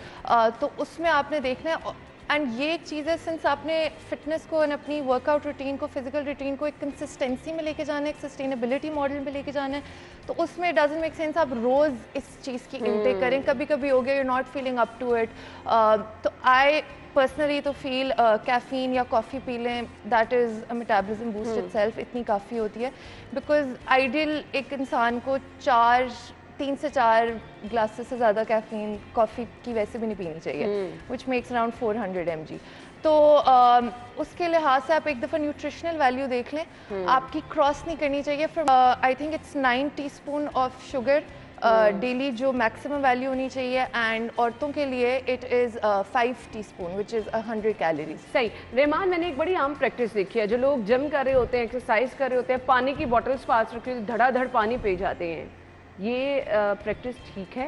तो उसमें आपने देखना है। एंड ये एक चीज़ है, सिंस आपने फिटनेस को और अपनी वर्कआउट रूटीन को, फिजिकल रूटीन को एक कंसिस्टेंसी में लेके जाना है, एक सस्टेनेबिलिटी मॉडल में लेके जाना है, तो उसमें डजंट मेक सेंस आप रोज़ इस चीज़ की इनटेक करें। कभी कभी हो गया, you not feeling up to it, तो आई पर्सनली तो फील कैफीन या कॉफ़ी पी लें, that is a metabolism boost itself, इतनी काफ़ी होती है। बिकॉज आइडियल एक इंसान को 3 से 4 ग्लासेस से ज़्यादा कैफीन कॉफ़ी की वैसे भी नहीं पीनी चाहिए, विच मेक्स अराउंड 400 mg। तो उसके लिहाज से आप एक दफ़ा न्यूट्रिशनल वैल्यू देख लें, आपकी क्रॉस नहीं करनी चाहिए। फिर I think it's 9 teaspoon of sugar daily जो मैक्सिमम वैल्यू होनी चाहिए, एंड औरतों के लिए it is 5 teaspoon which is 100 calories. सही। रहमान, मैंने एक बड़ी आम प्रैक्टिस देखी है, जो लोग जिम कर रहे होते हैं, एक्सरसाइज कर रहे होते हैं, पानी की बॉटल्स पास रख के धड़ाधड़ पानी पी जाते हैं, ये प्रैक्टिस ठीक है?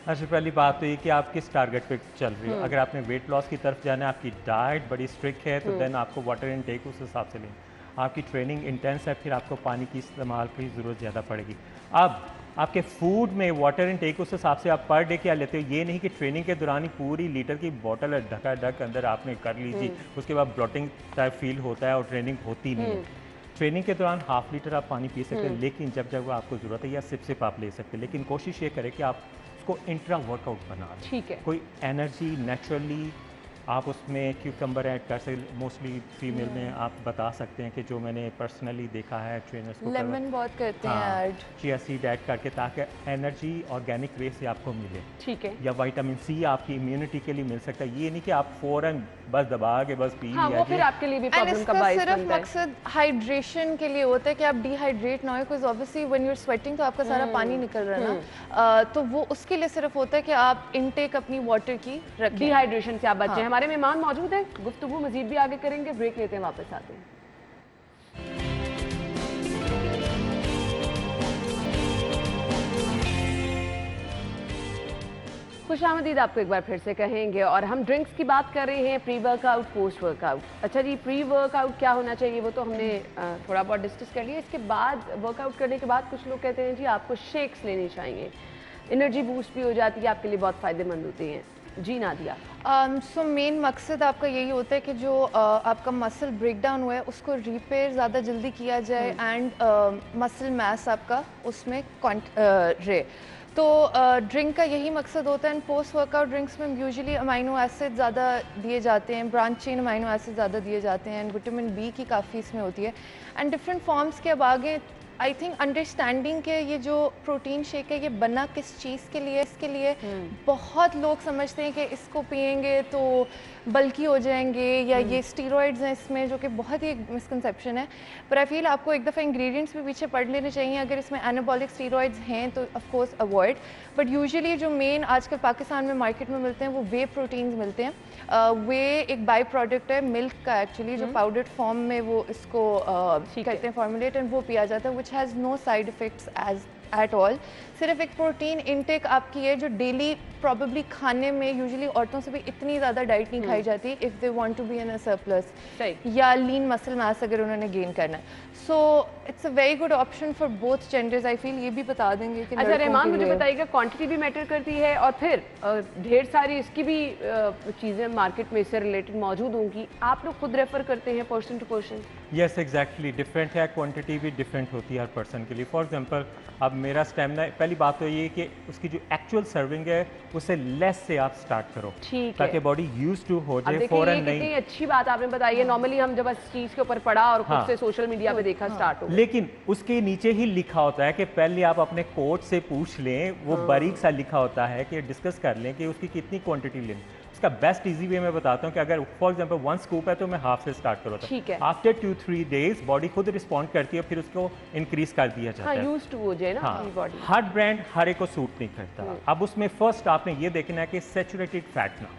अच्छा, पहली बात तो ये कि आप किस टारगेट पे चल रही हो। अगर आपने वेट लॉस की तरफ जाना है, आपकी डाइट बड़ी स्ट्रिक्ट है, तो देन आपको वाटर इनटेक उस हिसाब से लें। आपकी ट्रेनिंग इंटेंस है, फिर आपको पानी की इस्तेमाल की ज़रूरत ज़्यादा पड़ेगी। अब आपके फूड में वाटर इनटेक उस हिसाब से आप पर डे क्या लेते हो। ये नहीं कि ट्रेनिंग के दौरान ही पूरी लीटर की बॉटल ढका अंदर आपने कर लीजिए, उसके बाद ब्लोटिंग टाइप फील होता है और ट्रेनिंग होती नहीं है। ट्रेनिंग के दौरान ½ लीटर आप पानी पी सकते हैं, लेकिन जब जब आपको ज़रूरत है या सिप आप ले सकते हैं, लेकिन कोशिश ये करें कि आप उसको इंट्रा वर्कआउट बना लें। ठीक है। कोई एनर्जी नेचुरली आप उसमें क्यूकम्बर ऐड कर सकते, मोस्टली फीमेल में आप बता सकते हैं कि जो मैंने पर्सनली देखा है ट्रेनर्स को लेमन बहुत करते हैं ऐड, चिया सीड ऐड करके, ताकि एनर्जी ऑर्गेनिक वे से आपको मिले। ठीक है। या विटामिन सी आपकी इम्यूनिटी के लिए मिल सकता है, ये नहीं कि आप फ़ौरन बस दबा के बस पी हाँ, लिया। वो फिर आपके लिए भी एंड प्रॉब्लम का इसका बाइस सिर्फ बनता है। मकसद हाइड्रेशन के लिए होता है कि आप डिहाइड्रेट ना हो, because obviously when you are sweating तो आपका सारा पानी निकल रहा है ना, तो वो उसके लिए सिर्फ होता है कि आप इनटेक अपनी वाटर की रखें। डिहाइड्रेशन से आप बचें। हमारे मेहमान मौजूद हैं, गुफ्तगू मजीद भी आगे करेंगे, ब्रेक लेते हैं, वापस आते हैं। खुशामदीद आपको एक बार फिर से कहेंगे, और हम ड्रिंक्स की बात कर रहे हैं, प्री वर्कआउट, पोस्ट वर्कआउट। अच्छा जी, प्री वर्कआउट क्या होना चाहिए वो तो हमने थोड़ा बहुत डिस्कस कर लिया। इसके बाद वर्कआउट करने के बाद कुछ लोग कहते हैं जी आपको शेक्स लेने चाहिए, एनर्जी बूस्ट भी हो जाती है, आपके लिए बहुत फ़ायदेमंद होते हैं। जी नादिया। सो मेन मकसद आपका यही होता है कि जो आपका मसल ब्रेक डाउन हुआ है उसको रिपेयर ज़्यादा जल्दी किया जाए एंड मसल मास आपका उसमें रहे। तो ड्रिंक का यही मकसद होता है। एंड पोस्ट वर्कआउट ड्रिंक्स में यूजुअली अमाइनो एसिड ज़्यादा दिए जाते हैं, ब्रांच चेन अमाइनो एसिड ज़्यादा दिए जाते हैं, एंड विटामिन बी की काफ़ी इसमें होती है, एंड डिफरेंट फॉर्म्स के अब आगे आई थिंक अंडरस्टैंडिंग के ये जो प्रोटीन शेक है ये बना किस चीज़ के लिए, इसके लिए बहुत लोग समझते हैं कि इसको पिएंगे तो बल्की हो जाएंगे या ये स्टीरॉइड्स हैं इसमें, जो कि बहुत ही मिसकंसेप्शन है। पर आई फील आपको एक दफ़ा इंग्रेडिएंट्स भी पीछे पढ़ लेने चाहिए। अगर इसमें एनाबॉलिक स्टीरॉइड्स हैं तो of course avoid, but usually जो मेन आजकल पाकिस्तान में मार्केट में मिलते हैं वो वे प्रोटीन्स मिलते हैं। वे एक बाई प्रोडक्ट है मिल्क का एक्चुअली, जो पाउडर्ड फॉर्म में वो इसको करते हैं फॉर्मुलेट, एंड वो पिया जाता है, which has no side effects at all. सिर्फ एक प्रोटीन इनटेक आपकी है जो डेली प्रॉबेबली खाने में, यूजुअली औरतों से भी इतनी ज़्यादा डाइट नहीं खाई जाती if they want to be in a surplus या लीन मसल मास अगर उन्होंने गेन करना है। So it's a very good option for both genders. I feel ये भी बता देंगे कि अच्छा रहमान, मुझे बताइएगा क्वांटिटी भी मैटर करती है, और फिर ढेर सारी इसकी भी चीज़ें मार्केट में इससे रिलेटेड मौजूद होंगी, आप लोग खुद रेफर करते हैं person to person? Yes exactly, different है, क्वांटिटी भी डिफरेंट होती है हर पर्सन के लिए। फॉर एग्जांपल अब मेरा स्टेमिना, पहली बात तो ये कि उसकी जो एक्चुअल सर्विंग है उससे लेस से आप स्टार्ट करो, ठीक है, ताकि बॉडी यूज टू हो जाए देखिए फौरन ये नहीं। कितनी अच्छी बात आपने बताई है। नॉर्मली हम जब इस चीज़ के ऊपर पढ़ा और खुद से सोशल मीडिया पे देखा स्टार्ट हो, लेकिन उसके नीचे ही लिखा होता है कि पहले आप अपने कोच से पूछ लें, वो बारीक सा लिखा होता है कि डिस्कस कर लें कि उसकी कितनी क्वांटिटी लें। इसका बेस्ट इजी वे मैं बताता हूँ कि अगर फॉर एग्जांपल 1 स्कूप है तो मैं हाफ से स्टार्ट करो, ठीक है, आफ्टर 2-3 डेज बॉडी खुद रिस्पॉन्ड करती है, फिर उसको इंक्रीज कर दिया जाता है। यूज्ड टू हो जाए ना अपनी बॉडी। हर ब्रांड हर एक को सूट नहीं करता। अब उसमें फर्स्ट आपने ये देखना है कि सैचुरेटेड फैट ना,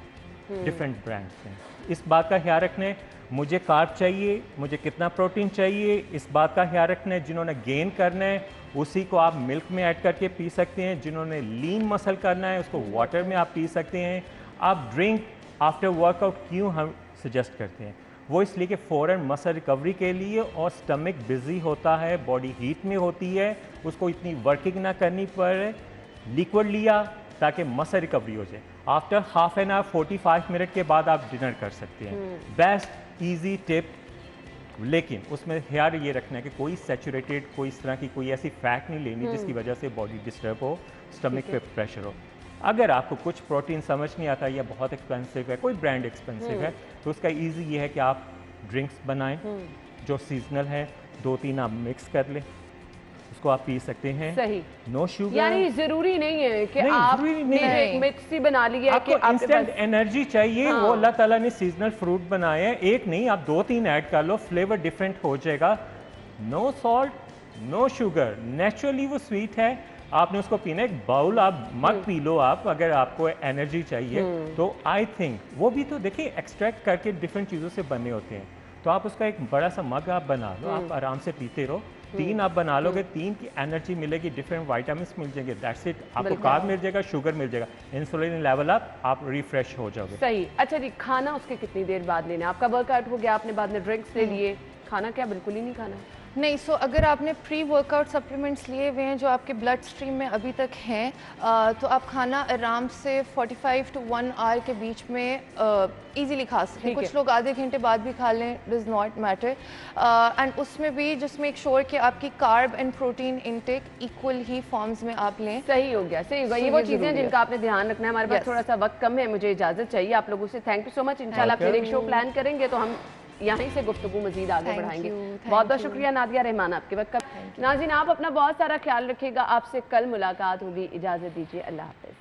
डिफरेंट ब्रांड्स हैं, इस बात का ख्याल रखना है। मुझे कार्ब चाहिए, मुझे कितना प्रोटीन चाहिए, इस बात का ख्याल रखना है। जिन्होंने गेन करना है उसी को आप मिल्क में ऐड करके पी सकते हैं, जिन्होंने लीन मसल करना है उसको वाटर में आप पी सकते हैं। आप ड्रिंक आफ्टर वर्कआउट क्यों हम सजेस्ट करते हैं, वो इसलिए कि फ़ौरन मसल रिकवरी के लिए, और स्टमक बिजी होता है, बॉडी हीट में होती है, उसको इतनी वर्किंग ना करनी पड़े। लिक्विड लिया ताकि मसल रिकवरी हो जाए। After half an hour 45 minute के बाद आप डिनर कर सकते हैं। बेस्ट ईजी टिप, लेकिन उसमें ख्याल ये रखना है कि कोई सैचुरेटेड, कोई इस तरह की कोई ऐसी फैट नहीं लेनी जिसकी वजह से बॉडी डिस्टर्ब हो, स्टमक पे प्रेशर हो। अगर आपको कुछ प्रोटीन समझ नहीं आता या बहुत एक्सपेंसिव है, कोई ब्रांड एक्सपेंसिव है, तो उसका इजी ये है कि आप ड्रिंक्स बनाएं जो सीजनल है, 2-3 आप मिक्स कर लें, उसको आप पी सकते हैं। सही, नो शुगर। यानी जरूरी नहीं है कि आपने एक मिक्स ही बना लिया है कि आपको इंस्टेंट एनर्जी चाहिए, वो अल्लाह ताला ने सीजनल फ्रूट बनाए हैं, एक नहीं आप 2-3 ऐड कर लो, फ्लेवर डिफरेंट हो जाएगा। No salt, no sugar, naturally वो स्वीट है, आपने उसको पीना, एक बाउल आप मग पी लो आप, अगर आपको एनर्जी चाहिए तो। आई थिंक वो भी तो देखिए एक्सट्रैक्ट करके डिफरेंट चीज़ों से बने होते हैं, तो आप उसका एक बड़ा सा मग आप बना लो, आप आराम से पीते रहो। 3 आप बना लोगे, 3 की एनर्जी मिलेगी, डिफरेंट विटामिन मिल जाएंगे, दैट्स इट। आपको कार्ब मिल जाएगा, शुगर मिल जाएगा, इंसुलिन लेवल आप रिफ्रेश हो जाओगे। सही। अच्छा जी, खाना उसके कितनी देर बाद लेना? आपका वर्कआउट हो गया, आपने बाद में ड्रिंक्स ले लिए, खाना क्या बिल्कुल ही नहीं खाना? नहीं, सो अगर आपने प्री वर्कआउट सप्लीमेंट्स लिए हुए हैं जो आपके ब्लड स्ट्रीम में अभी तक हैं, तो आप खाना आराम से 45 to 1 आवर के बीच में इजीली खा सकते हैं। कुछ लोग आधे घंटे बाद भी खा लें, डज नॉट मैटर। एंड उसमें भी जस्ट मेक श्योर कि आपकी carb and protein intake equal he forms में आप लें। सही हो गया, सही हो गया। ये वो चीज़ें जिनका आपने ध्यान रखना है। हमारे पास थोड़ा सा वक्त कम है, मुझे इजाज़त चाहिए आप लोगों से। Thank you so much. इंशाल्लाह फिर एक शो प्लान करेंगे तो हम यहीं से गुफ्तगू मजीद आगे बढ़ाएंगे। बहुत बहुत शुक्रिया नादिया रहमान आपके वक्त का। नाज़रीन, आप अपना बहुत सारा ख्याल रखिएगा। आपसे कल मुलाकात होगी, इजाज़त दीजिए, अल्लाह हाफ़िज़।